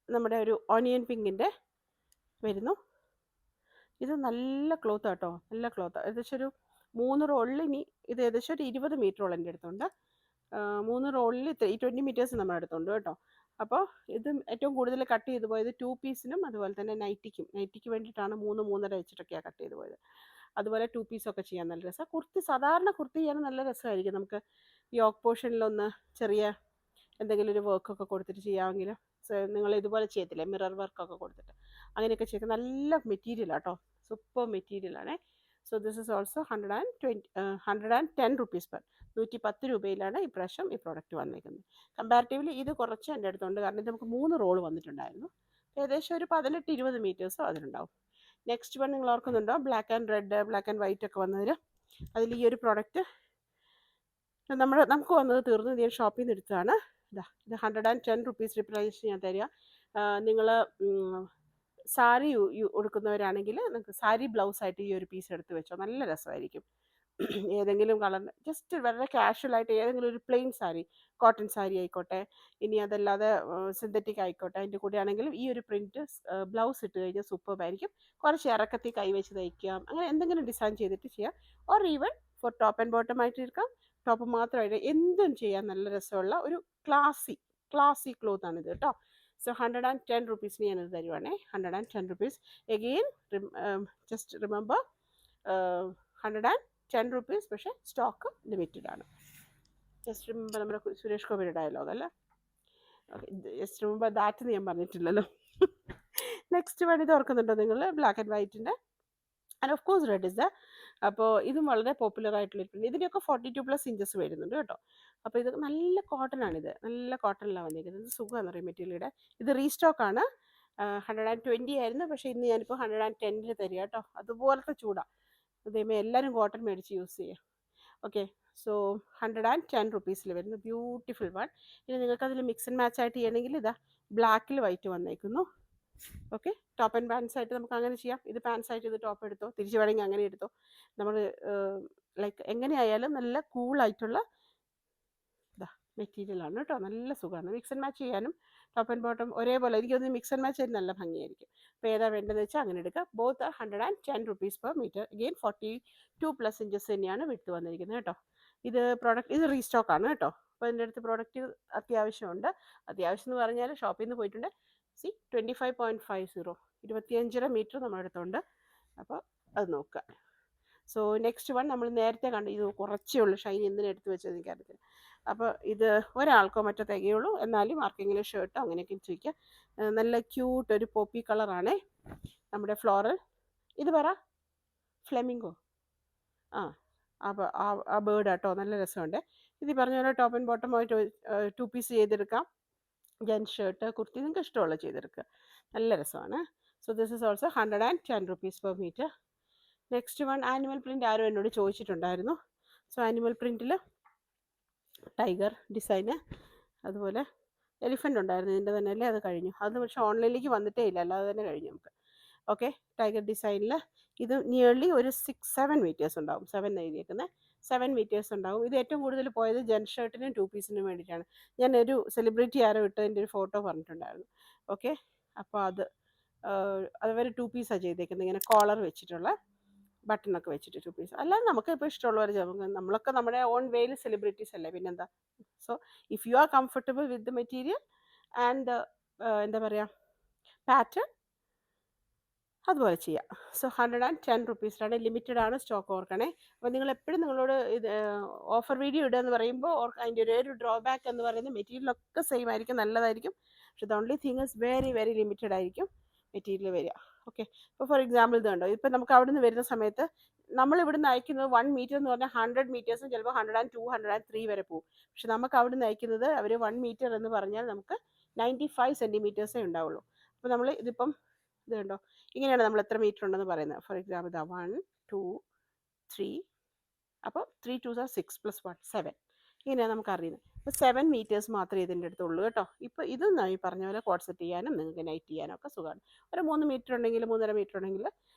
നമ്മുടെ ഒരു ഓണിയൻ പിങ്കിൻ്റെ വരുന്നു. ഇത് നല്ല ക്ലോത്ത് കേട്ടോ, നല്ല ക്ലോത്ത്. ഏകദേശം ഒരു 3 റോളിൽ, ഇനി ഇത് ഏകദേശം ഒരു 20 മീറ്ററോളം എൻ്റെ അടുത്തുണ്ട്. 3 റോളിൽ 20 meters നമ്മുടെ അടുത്തുണ്ട് കേട്ടോ. അപ്പോൾ ഇത് ഏറ്റവും കൂടുതൽ കട്ട് ചെയ്ത് പോയത് 2 പീസിനും അതുപോലെ തന്നെ നൈറ്റിക്ക് വേണ്ടിയിട്ടാണ് 3-3.5 വെച്ചിട്ടൊക്കെയാണ് കട്ട് ചെയ്ത് പോയത്. അതുപോലെ 2 പീസൊക്കെ ചെയ്യാൻ നല്ല രസമാണ്. സാധാരണ കുർത്തി ചെയ്യാൻ നല്ല രസമായിരിക്കും. നമുക്ക് യോക്ക് പോർഷനിലൊന്ന് ചെറിയ എന്തെങ്കിലും ഒരു വർക്കൊക്കെ കൊടുത്തിട്ട് ചെയ്യാമെങ്കിൽ, നിങ്ങൾ ഇതുപോലെ ചെയ്യത്തില്ലേ, മിറർ വർക്കൊക്കെ കൊടുത്തിട്ട് അങ്ങനെയൊക്കെ ചെയ്യുക. നല്ല മെറ്റീരിയലാണ് കേട്ടോ, സൂപ്പർ മെറ്റീരിയലാണേ. So this is also 110 rupees per, 110 രൂപയിലാണ് ഇപ്രാവശ്യം ഈ പ്രോഡക്റ്റ് വന്നിരിക്കുന്നത്. കമ്പാരിറ്റീവ്ലി ഇത് കുറച്ച് എൻ്റെ അടുത്തുണ്ട്, കാരണം ഇത് നമുക്ക് 3 റോള് വന്നിട്ടുണ്ടായിരുന്നു. ഏകദേശം ഒരു 18-20 meters അതിലുണ്ടാവും. നെക്സ്റ്റ് വൺ നിങ്ങൾ ഓർക്കുന്നുണ്ടോ, black and red, black and white ഒക്കെ വന്നതിൽ അതിൽ ഈ ഒരു പ്രോഡക്റ്റ് നമുക്ക് വന്നത് തീർന്നു. ഞാൻ ഷോപ്പിൽ നിന്ന് എടുത്തതാണ്. ഇത് 110 റുപ്പീസ് റിപ്രൈസ് ഞാൻ തരിക. നിങ്ങൾ സാരി ഉടുക്കുന്നവരാണെങ്കിൽ നിങ്ങൾക്ക് സാരി ബ്ലൗസായിട്ട് ഈ ഒരു പീസ് എടുത്ത് വെച്ചോ, നല്ല രസമായിരിക്കും. ഏതെങ്കിലും കളർ ജസ്റ്റ് വളരെ കാഷ്വലായിട്ട് ഏതെങ്കിലും ഒരു പ്ലെയിൻ സാരി, കോട്ടൺ സാരി ആയിക്കോട്ടെ, ഇനി അതല്ലാതെ സിന്തറ്റിക് ആയിക്കോട്ടെ, അതിൻ്റെ കൂടെ ആണെങ്കിലും ഈ ഒരു പ്രിൻറ്റ് ബ്ലൗസ് ഇട്ട് കഴിഞ്ഞാൽ സൂപ്പർബായിരിക്കും. കുറച്ച് ഇറക്കത്തിൽ കൈവച്ച് തയ്ക്കാം, അങ്ങനെ എന്തെങ്കിലും ഡിസൈൻ ചെയ്തിട്ട് ചെയ്യാം. Or even for top and bottom ആയിട്ട് എടുക്കാം, ടോപ്പ് മാത്രമായിട്ട് എന്തും ചെയ്യാൻ നല്ല രസമുള്ള ഒരു ക്ലാസി ക്ലോത്ത് ആണിത് കേട്ടോ. സോ 110 റുപ്പീസിന് ഞാനത് തരുവാണേ. 110 rupees. Again just remember 110 rupees, പക്ഷേ സ്റ്റോക്ക് ലിമിറ്റഡ് ആണ്. ജസ്റ്റ് റിമെമ്പർ നമ്മുടെ സുരേഷ് ഗോപിയുടെ ഡയലോഗ് അല്ലേ. ഓക്കെ, ജസ്റ്റ് റിമെമ്പർ ദാറ്റ് ഞാൻ പറഞ്ഞിട്ടില്ലല്ലോ. നെക്സ്റ്റ് വൺ ഇത് ഓർക്കുന്നുണ്ടോ നിങ്ങൾ? ബ്ലാക്ക് ആൻഡ് വൈറ്റിൻ്റെ and of course red is the. അപ്പോൾ ഇതും വളരെ പോപ്പുലർ ആയിട്ടുള്ള പ്രിന്റ്. ഇതിൻ്റെയൊക്കെ 42+ ഇഞ്ചസ് വരുന്നുണ്ട് കേട്ടോ. അപ്പോൾ ഇത് നല്ല കോട്ടൺ ആണിത്, നല്ല കോട്ടണിലാണ് വന്നിരിക്കുന്നത്. ഇത് സുഖമെന്ന് പറയും മെറ്റീരിയലുടെ. ഇത് റീസ്റ്റോക്ക് ആണ്. 120 ആയിരുന്നു, പക്ഷേ ഇന്ന് ഞാനിപ്പോൾ 110 തരിക കേട്ടോ. അതുപോലത്തെ ചൂടാണ്. അതേമേ എല്ലാവരും കോട്ടൺ മേടിച്ച് യൂസ് ചെയ്യുക. ഓക്കെ, സോ 110 റുപ്പീസിൽ വരുന്നു ബ്യൂട്ടിഫുൾ വൺ. ഇനി നിങ്ങൾക്ക് അതിൽ മിക്സ് ആൻഡ് മാച്ച് ആയിട്ട് ചെയ്യണമെങ്കിൽ ഇതാ ബ്ലാക്കിൽ വൈറ്റ് വന്നേക്കുന്നു. ഓക്കെ, ടോപ്പ് ആൻഡ് പാൻസ് ആയിട്ട് നമുക്ക് അങ്ങനെ ചെയ്യാം. ഇത് പാൻസ് ആയിട്ട് ഇത് ടോപ്പ് എടുത്തോ, തിരിച്ചു വേണമെങ്കിൽ അങ്ങനെ എടുത്തോ. നമ്മൾ ലൈക്ക് എങ്ങനെയായാലും നല്ല കൂളായിട്ടുള്ള മെറ്റീരിയലാണ് കേട്ടോ. നല്ല സുഖമാണ് മിക്സ് ആൻഡ് മാച്ച് ചെയ്യാനും. ടോപ്പ് ആൻഡ് ബോട്ടം ഒരേപോലെ എനിക്ക് തോന്നുന്നു മിക്സ് ആൻഡ് മാച്ച് ആയിട്ട് നല്ല ഭംഗിയായിരിക്കും. അപ്പോൾ ഏതാ വേണ്ടതെന്ന് വെച്ചാൽ അങ്ങനെ എടുക്കുക. Both 110 rupees per metre. Again 42+ inches തന്നെയാണ് വിട്ട് വന്നിരിക്കുന്നത് കേട്ടോ. ഇത് പ്രോഡക്റ്റ് ഇത് റീസ്റ്റോക്ക് ആണ് കേട്ടോ. അപ്പോൾ എൻ്റെ അടുത്ത് പ്രോഡക്റ്റ് അത്യാവശ്യമുണ്ട്. അത്യാവശ്യം എന്ന് പറഞ്ഞാൽ ഷോപ്പിൽ നിന്ന് പോയിട്ടുണ്ട്. 25.50 25.5 മീറ്റർ നമ്മുടെ അടുത്തുണ്ട്. അപ്പോൾ അത് നോക്കുക. സോ നെക്സ്റ്റ് വൺ നമ്മൾ നേരത്തെ കണ്ട്, ഇത് കുറച്ചേ ഉള്ളൂ ഷൈൻ, എന്തിനും എടുത്ത് വെച്ചത് എനിക്കറിയത്തില്ല. അപ്പോൾ ഇത് ഒരാൾക്കോ മറ്റോ തികയുള്ളൂ, എന്നാലും ആർക്കെങ്കിലും ഷർട്ടോ അങ്ങനെയൊക്കെ ചോദിക്കാം. നല്ല ക്യൂട്ട് ഒരു പോപ്പി കളറാണേ നമ്മുടെ ഫ്ലോറൽ. ഇത് പറ ഫ്ലെമിംഗോ. അപ്പോൾ ആ ബേർഡ് ആട്ടോ, നല്ല രസമുണ്ട്. ഇത് പറഞ്ഞ പോലെ ടോപ്പ് ആൻഡ് ബോട്ടം ആയിട്ട് 2 പീസ് ചെയ്തെടുക്കാം. ജെൻസ് ഷർട്ട്, കുർത്തി, നിങ്ങൾക്ക് ഇഷ്ടമുള്ള ചെയ്തെടുക്കുക, നല്ല രസമാണ്. So this is also 110 rupees per metre. Next one animal print ആരും എന്നോട് ചോദിച്ചിട്ടുണ്ടായിരുന്നു. സോ ആനിമൽ പ്രിൻറ്റിൽ ടൈഗർ ഡിസൈന്, അതുപോലെ എലിഫൻ്റ് ഉണ്ടായിരുന്നു ഇതിൻ്റെ തന്നെ അല്ലേ, അത് കഴിഞ്ഞു. അത് പക്ഷേ ഓൺലൈനിലേക്ക് വന്നിട്ടേ ഇല്ല, അല്ലാതെ തന്നെ കഴിഞ്ഞു നമുക്ക്. ഓക്കെ, ടൈഗർ ഡിസൈനിൽ ഇത് നിയർലി ഒരു 6-7 മീറ്റേഴ്സ് ഉണ്ടാവും. 7 എഴുതിയേക്കുന്നത് 7 മീറ്റേഴ്സ് ഉണ്ടാവും. ഇത് ഏറ്റവും കൂടുതൽ പോയത് ജെൻസ് ഷർട്ടിനും 2 പീസിനും വേണ്ടിയിട്ടാണ്. ഞാനൊരു സെലിബ്രിറ്റി ആരോ ഇട്ടതിൻ്റെ ഒരു ഫോട്ടോ പറഞ്ഞിട്ടുണ്ടായിരുന്നു. ഓക്കെ, അപ്പോൾ അവർ 2 പീസാണ് ചെയ്തേക്കുന്നത്, ഇങ്ങനെ കോളർ വെച്ചിട്ടുള്ള ബട്ടണൊക്കെ വെച്ചിട്ട് 2 പീസ്. അല്ലാതെ നമുക്ക് ഇപ്പോൾ ഇഷ്ടമുള്ളവർ നമ്മളൊക്കെ നമ്മുടെ ഓൺ വേയിൽ സെലിബ്രിറ്റീസ് അല്ലേ, പിന്നെന്താ. So if you are comfortable with the material and എന്താ പറയുക പാറ്റേൺ, അതുപോലെ ചെയ്യാം. സോ 110 റുപ്പീസിലാണ്, ലിമിറ്റഡ് ആണ്, സ്റ്റോക്ക് ഓർക്കണേ. അപ്പോൾ നിങ്ങൾ എപ്പോഴും നിങ്ങളോട് ഇത് ഓഫർ വീഡിയോ ഇടുക എന്ന് പറയുമ്പോൾ അതിൻ്റെ ഒരു ഡ്രോബാക്ക് എന്ന് പറയുന്നത് മെറ്റീരിയലൊക്കെ സെയിം ആയിരിക്കും, നല്ലതായിരിക്കും. പക്ഷേ the only thing is very very limited ആയിരിക്കും മെറ്റീരിയൽ വരിക. ഓക്കെ, ഇപ്പോൾ ഫോർ എക്സാമ്പിൾ ഇത് കണ്ടോ, ഇപ്പം നമുക്ക് അവിടെ നിന്ന് വരുന്ന സമയത്ത് നമ്മൾ ഇവിടുന്ന് അയക്കുന്നത് 1 മീറ്റർ എന്ന് പറഞ്ഞാൽ 100 മീറ്റേഴ്സും ചിലപ്പോൾ 102, 103 വരെ പോകും. പക്ഷെ നമുക്ക് അവിടെ നിന്ന് അയക്കുന്നത് അവർ 1 മീറ്റർ എന്ന് പറഞ്ഞാൽ നമുക്ക് 95 സെൻറ്റിമീറ്റേഴ്സേ ഉണ്ടാവുള്ളൂ. അപ്പോൾ നമ്മൾ ഇതിപ്പം ഇത് കണ്ടോ, ഇങ്ങനെയാണ് നമ്മൾ എത്ര മീറ്റർ ഉണ്ടെന്ന് പറയുന്നത്. ഫോർ എക്സാമ്പിൾ ഇതാ 1, 2, 3, അപ്പോൾ 3 2s are 6 + 1 7, ഇങ്ങനെയാണ് നമുക്ക് അറിയുന്നത്. അപ്പോൾ 7 മീറ്റേഴ്സ് മാത്രമേ ഇതിൻ്റെ അടുത്തുള്ളൂ കേട്ടോ. ഇപ്പോൾ ഇത് ഈ പറഞ്ഞ പോലെ കോഡ് സെറ്റ് ചെയ്യാനും നിങ്ങൾക്ക് നൈറ്റ് ചെയ്യാനും ഒക്കെ സുഖമാണ്. ഒരു 3 മീറ്റർ ഉണ്ടെങ്കിൽ 3.5 മീറ്റർ ഉണ്ടെങ്കിൽ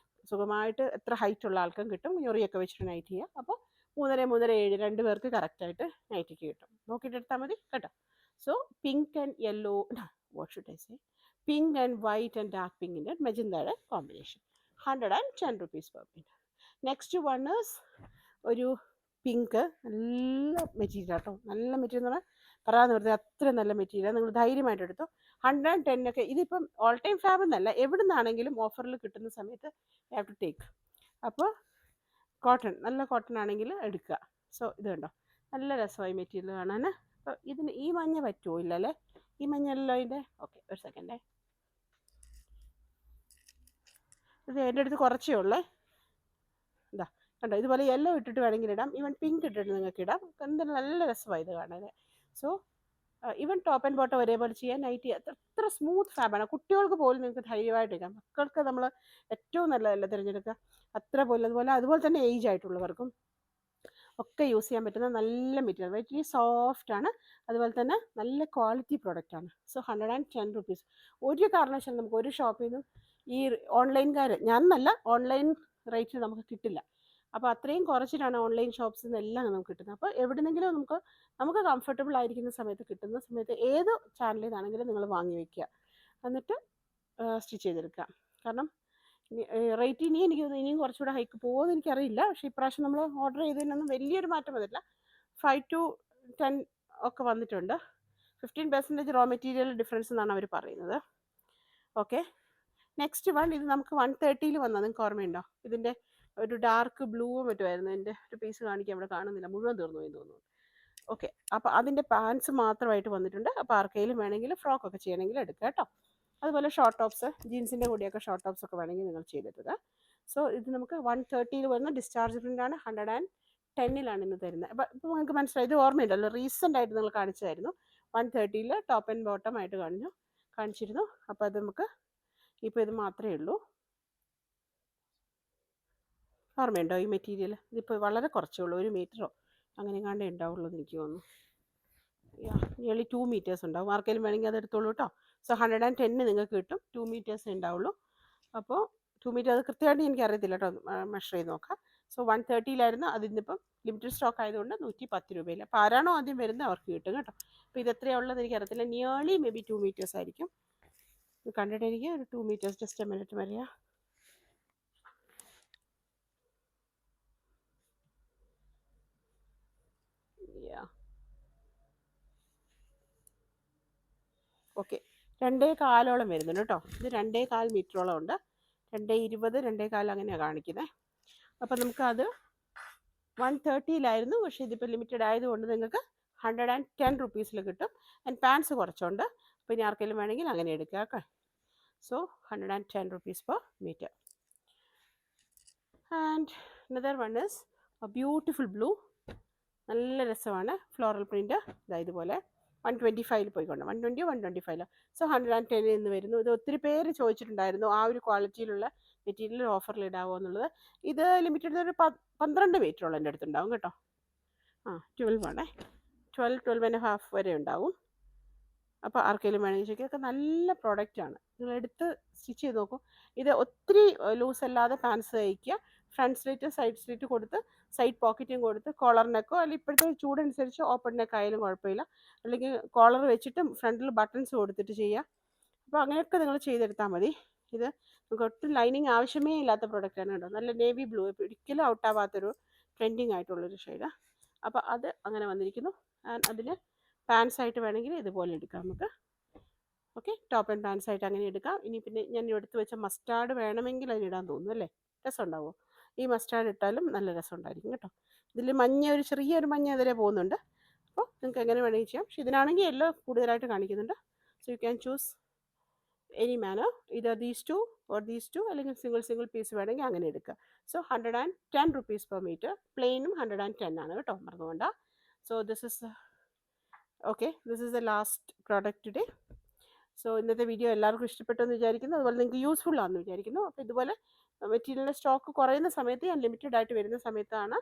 സുഖമായിട്ട് എത്ര ഹൈറ്റ് ഉള്ള ആൾക്കും കിട്ടും. ഞൊറിയൊക്കെ വെച്ചിട്ട് നൈറ്റ് ചെയ്യുക. അപ്പോൾ 3.5 3.7 2 പേർക്ക് കറക്റ്റായിട്ട് നൈറ്റിക്ക് കിട്ടും. നോക്കിയിട്ട് എടുത്താൽ മതി കേട്ടോ. So pink and yellow, what should I say, pink and white and dark പിങ്കിൻ്റെ മെജന്തയുടെ combination 110 rupees per metre. Next one is ഒരു പിങ്ക്, നല്ല മെറ്റീരിയൽ കേട്ടോ, നല്ല മെറ്റീരിയൽ എന്ന് പറഞ്ഞാൽ പറയാതെ വെറുതെ അത്ര നല്ല മെറ്റീരിയൽ, നിങ്ങൾ ധൈര്യമായിട്ട് എടുത്തു. 110 ഒക്കെ ഇതിപ്പം ഓൾ ടൈം ഫാബ് എന്നല്ല, എവിടെ നിന്നാണെങ്കിലും ഓഫറിൽ കിട്ടുന്ന സമയത്ത് യു ഹാവ് ടു ടേക്ക്. അപ്പോൾ കോട്ടൺ, നല്ല കോട്ടൺ ആണെങ്കിൽ എടുക്കുക. സോ ഇത് കണ്ടോ, നല്ല രസമായി മെറ്റീരിയൽ കാണാൻ. അപ്പോൾ ഇതിന് ഈ മഞ്ഞ പറ്റുമോ? ഇല്ലല്ലേ, ഈ മഞ്ഞല്ലോ ഇതിൻ്റെ. ഓക്കെ, ഒരു സെക്കൻഡേ, ഇത് എൻ്റെ അടുത്ത് കുറച്ചേ ഉള്ളേ. ഇതാ കണ്ടോ, ഇതുപോലെ യെല്ലോ ഇട്ടിട്ട് വേണമെങ്കിൽ ഇടാം, ഈവൻ പിങ്ക് ഇട്ടിട്ട് നിങ്ങൾക്ക് ഇടാം. എന്തായാലും നല്ല രസമായി ഇത് കാണാൻ. So even top and bottom ഒരേപോലെ ചെയ്യാൻ നൈറ്റി അത്ര സ്മൂത്ത് ഫാബാണ്. കുട്ടികൾക്ക് പോലും നിങ്ങൾക്ക് ധൈര്യമായിട്ട് ഇടാം. മക്കൾക്ക് നമ്മൾ ഏറ്റവും നല്ലതല്ല തിരഞ്ഞെടുക്കുക, അത്ര പോലും. അതുപോലെ തന്നെ ഏജ് ആയിട്ടുള്ളവർക്കും ഒക്കെ യൂസ് ചെയ്യാൻ പറ്റുന്ന നല്ല മെറ്റീരിയൽ, വെരി സോഫ്റ്റാണ്, അതുപോലെ തന്നെ നല്ല ക്വാളിറ്റി പ്രോഡക്റ്റാണ്. So 110 rupees. ഒരു കാരണവശാലും നമുക്ക് ഒരു ഷോപ്പിൽ നിന്നും ഈ ഓൺലൈൻകാർ, ഞാനല്ല, ഓൺലൈൻ റേറ്റിൽ നമുക്ക് കിട്ടില്ല. അപ്പോൾ അത്രയും കുറച്ചിട്ടാണ് ഓൺലൈൻ ഷോപ്സിൽ നിന്നെല്ലാം നമുക്ക് കിട്ടുന്നത്. അപ്പോൾ എവിടെന്നെങ്കിലും നമുക്ക് കംഫർട്ടബിൾ ആയിരിക്കുന്ന സമയത്ത്, കിട്ടുന്ന സമയത്ത് ഏത് ചാനലിൽ നിന്നാണെങ്കിലും നിങ്ങൾ വാങ്ങി വയ്ക്കുക, എന്നിട്ട് സ്റ്റിച്ച് ചെയ്തെടുക്കുക. കാരണം റേറ്റ് ഇനിയും കുറച്ചുകൂടെ ഹൈക്ക് പോകുമെന്ന് എനിക്കറിയില്ല. പക്ഷേ ഇപ്രാവശ്യം നമ്മൾ ഓർഡർ ചെയ്തതിനൊന്നും വലിയൊരു മാറ്റം വന്നിട്ടില്ല. 5 to 10 ഒക്കെ വന്നിട്ടുണ്ട്. 15% റോ മെറ്റീരിയൽ ഡിഫറൻസ് എന്നാണ് അവർ പറയുന്നത്. ഓക്കെ, നെക്സ്റ്റ് വൺ, ഇത് നമുക്ക് 130 വന്നാൽ നിങ്ങൾക്ക് ഓർമ്മയുണ്ടോ? ഇതിൻ്റെ ഒരു ഡാർക്ക് ബ്ലൂവും മറ്റുമായിരുന്നു. എൻ്റെ ഒരു പീസ് കാണിക്കാൻ ഇവിടെ കാണുന്നില്ല, മുഴുവൻ തീർന്നു പോയി തോന്നുന്നു. ഓക്കെ, അപ്പോൾ അതിൻ്റെ പാൻസ് മാത്രമായിട്ട് വന്നിട്ടുണ്ട്. അപ്പോൾ ആർക്കെങ്കിലും വേണമെങ്കിൽ ഫ്രോക്കൊക്കെ ചെയ്യണമെങ്കിൽ എടുക്കുക കേട്ടോ. അതുപോലെ ഷോർട്ട് ടോപ്സ്, ജീൻസിൻ്റെ കൂടെയൊക്കെ ഷോർട്ട് ടോപ്സ് ഒക്കെ വേണമെങ്കിൽ നിങ്ങൾ ചെയ്തിട്ടത്. സോ ഇത് നമുക്ക് 130 വരുന്ന ഡിസ്ചാർജ് പ്രിൻ്റാണ്. 110 ഇന്ന് തരുന്നത്. അപ്പോൾ ഇപ്പോൾ നിങ്ങൾക്ക് മനസ്സിലായി, ഇത് ഓർമ്മയുണ്ടല്ലോ, റീസെൻ്റ് ആയിട്ട് നിങ്ങൾ കാണിച്ചതായിരുന്നു. 130 ടോപ്പ് ആൻഡ് ബോട്ടം ആയിട്ട് കാണിച്ചിരുന്നു. അപ്പോൾ അത് നമുക്ക് ഇപ്പോൾ ഇത് മാത്രമേ ഉള്ളൂ. ഓർമ്മയുണ്ടോ ഈ മെറ്റീരിയൽ? ഇതിപ്പോൾ വളരെ കുറച്ചേ ഉള്ളൂ, 1 മീറ്ററോ അങ്ങനെ കണ്ടേ ഉണ്ടാവുള്ളൂ എന്ന് എനിക്ക് തോന്നുന്നു. നിയർലി 2 മീറ്റേഴ്സ് ഉണ്ടാവും. ആർക്കെങ്കിലും വേണമെങ്കിൽ അത് എടുത്തോളൂ കേട്ടോ. സോ 110 നിങ്ങൾക്ക് കിട്ടും. 2 മീറ്റേഴ്സ് ഉണ്ടാവുള്ളൂ. അപ്പോൾ 2 മീറ്റർ അത് കൃത്യമായിട്ട് എനിക്ക് അറിയത്തില്ല കേട്ടോ, മെഷർ ചെയ്ത് നോക്കാം. സോ 130 അതിന്നിപ്പം ലിമിറ്റഡ് സ്റ്റോക്ക് ആയതുകൊണ്ട് 110 രൂപയില്ല. അപ്പോൾ ആരാണോ ആദ്യം വരുന്നത് അവർക്ക് കിട്ടും കേട്ടോ. അപ്പോൾ ഇത് എത്രയാണ് ഉള്ളത് എനിക്കറിയത്തില്ല. നിയർലി മേ ബി 2 മീറ്റേഴ്സ് ആയിരിക്കും. കണ്ടിട്ട് എനിക്ക് ഒരു 2 മീറ്റേഴ്സ്, ജസ്റ്റ് എ മിനിറ്റ് വരിക. ഓക്കെ, 2.25 വരുന്നുണ്ട് കേട്ടോ. ഇത് 2.25 മീറ്ററോളം ഉണ്ട്. 2.20, 2.25 അങ്ങനെയാണ് കാണിക്കുന്നത്. അപ്പോൾ നമുക്കത് 130 പക്ഷേ ഇതിപ്പോൾ ലിമിറ്റഡ് ആയതുകൊണ്ട് നിങ്ങൾക്ക് 110 റുപ്പീസിൽ കിട്ടും. ആൻഡ് പാൻസ് കുറച്ചുണ്ട്. അപ്പോൾ ഇനി ആർക്കെങ്കിലും വേണമെങ്കിൽ അങ്ങനെ എടുക്കുക കേട്ടോ. So 110 rupees per metre. And another one is a beautiful blue. നല്ല രസമാണ്, ഫ്ലോറൽ പ്രിൻ്റ്. ഇതുപോലെ 125 പോയിക്കൊണ്ട് 120 125. സോ 110 എന്ന് വരുന്നു. ഇത് ഒത്തിരി പേര് ചോദിച്ചിട്ടുണ്ടായിരുന്നു ആ ഒരു ക്വാളിറ്റിയിലുള്ള മെറ്റീരിയൽ ഓഫറിൽ ഇടാവോ എന്നുള്ളത്. ഇത് ലിമിറ്റഡ് ഒരു 12 മീറ്ററോളം എൻ്റെ അടുത്തുണ്ടാവും കേട്ടോ. 12 ആണേ, 12.5 വരെ ഉണ്ടാവും. അപ്പോൾ ആർക്കെങ്കിലും വേണമെങ്കിൽ ചോദിക്കുക. നല്ല പ്രോഡക്റ്റാണ്, നിങ്ങൾ എടുത്ത് സ്റ്റിച്ച് ചെയ്ത് നോക്കും. ഇത് ഒത്തിരി ലൂസ് അല്ലാതെ പാൻസ് തയ്ക്കുക, ഫ്രണ്ട് സ്ലിറ്റ് സൈഡ് സ്ലിറ്റ് കൊടുത്ത് സൈഡ് പോക്കറ്റും കൊടുത്ത് കോളർ നെക്കോ, അല്ലെങ്കിൽ ഇപ്പോഴത്തെ ചൂടനുസരിച്ച് ഓപ്പൺ നെക്ക് ആയാലും കുഴപ്പമില്ല, അല്ലെങ്കിൽ കോളർ വെച്ചിട്ട് ഫ്രണ്ടിൽ ബട്ടൺസ് കൊടുത്തിട്ട് ചെയ്യുക. അപ്പോൾ അങ്ങനെയൊക്കെ നിങ്ങൾ ചെയ്തെടുത്താൽ മതി. ഇത് നമുക്ക് ഒട്ടും ലൈനിങ് ആവശ്യമേ ഇല്ലാത്ത പ്രോഡക്റ്റാണ് കേട്ടോ. നല്ല നേവി ബ്ലൂ, ഒരിക്കലും ഔട്ടാവാത്തൊരു ട്രെൻഡിങ് ആയിട്ടുള്ളൊരു ഷെയ്ഡ്. അപ്പോൾ അത് അങ്ങനെ വന്നിരിക്കുന്നു. അതിന് പാൻസ് ആയിട്ട് വേണമെങ്കിൽ ഇതുപോലെ എടുക്കാം നമുക്ക്. ഓക്കെ, ടോപ്പ് ആൻഡ് പാൻസ് ആയിട്ട് അങ്ങനെ എടുക്കാം. ഇനി പിന്നെ ഞാൻ എടുത്ത് വെച്ച മസ്റ്റാർഡ് വേണമെങ്കിൽ അതിനിടാൻ തോന്നുന്നു അല്ലേ? രസം ഉണ്ടാവുമോ? ഈ മസ്റ്റാർഡ് ഇട്ടാലും നല്ല രസം ഉണ്ടായിരിക്കും കേട്ടോ. ഇതിൽ ഒരു ചെറിയൊരു മഞ്ഞ എതിരെ പോകുന്നുണ്ട്. അപ്പോൾ നിങ്ങൾക്ക് എങ്ങനെ വേണമെങ്കിൽ ചെയ്യാം. പക്ഷേ ഇതിനാണെങ്കിൽ യെല്ലോ കൂടുതലായിട്ട് കാണിക്കുന്നുണ്ട്. So you can choose any manner, either these two അല്ലെങ്കിൽ സിംഗിൾ പീസ് വേണമെങ്കിൽ അങ്ങനെ എടുക്കുക. So 110 rupees per metre. പ്ലെയിനും 110 ആണ് കേട്ടോ, മറന്നുകൊണ്ട. So this is the last product today. So ഇന്നത്തെ വീഡിയോ എല്ലാവർക്കും ഇഷ്ടപ്പെട്ടു എന്ന് വിചാരിക്കുന്നു. അതുപോലെ നിങ്ങൾക്ക് യൂസ്ഫുൾ ആണെന്ന് വിചാരിക്കുന്നു. അപ്പോൾ ഇതുപോലെ മെറ്റീരിയലിൻ്റെ സ്റ്റോക്ക് കുറയുന്ന സമയത്ത്, ഞാൻ ലിമിറ്റഡ് ആയിട്ട് വരുന്ന സമയത്താണ്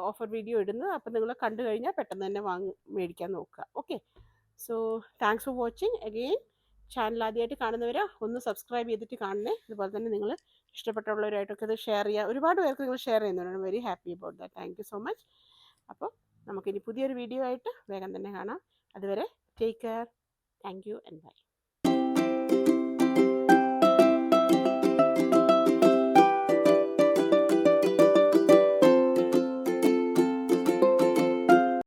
ഓഫർ വീഡിയോ ഇടുന്നത്. അപ്പോൾ നിങ്ങൾ കണ്ടു കഴിഞ്ഞാൽ പെട്ടെന്ന് തന്നെ മേടിക്കാൻ നോക്കുക. Okay, so thanks for watching again. Channel ആദ്യമായിട്ട് കാണുന്നവർ ഒന്ന് സബ്സ്ക്രൈബ് ചെയ്തിട്ട് കാണണേ. അതുപോലെ തന്നെ നിങ്ങൾ ഇഷ്ടപ്പെട്ടുള്ളവരായിട്ടൊക്കെ ഇത് ഷെയർ ചെയ്യുക. ഒരുപാട് പേർക്ക് നിങ്ങൾ ഷെയർ ചെയ്യുന്നവരാണ്. Very happy about that. Thank you so much. അപ്പോൾ നമുക്കിനി പുതിയൊരു വീഡിയോ ആയിട്ട് വേഗം തന്നെ കാണാം. അതുവരെ take care. Thank you and by.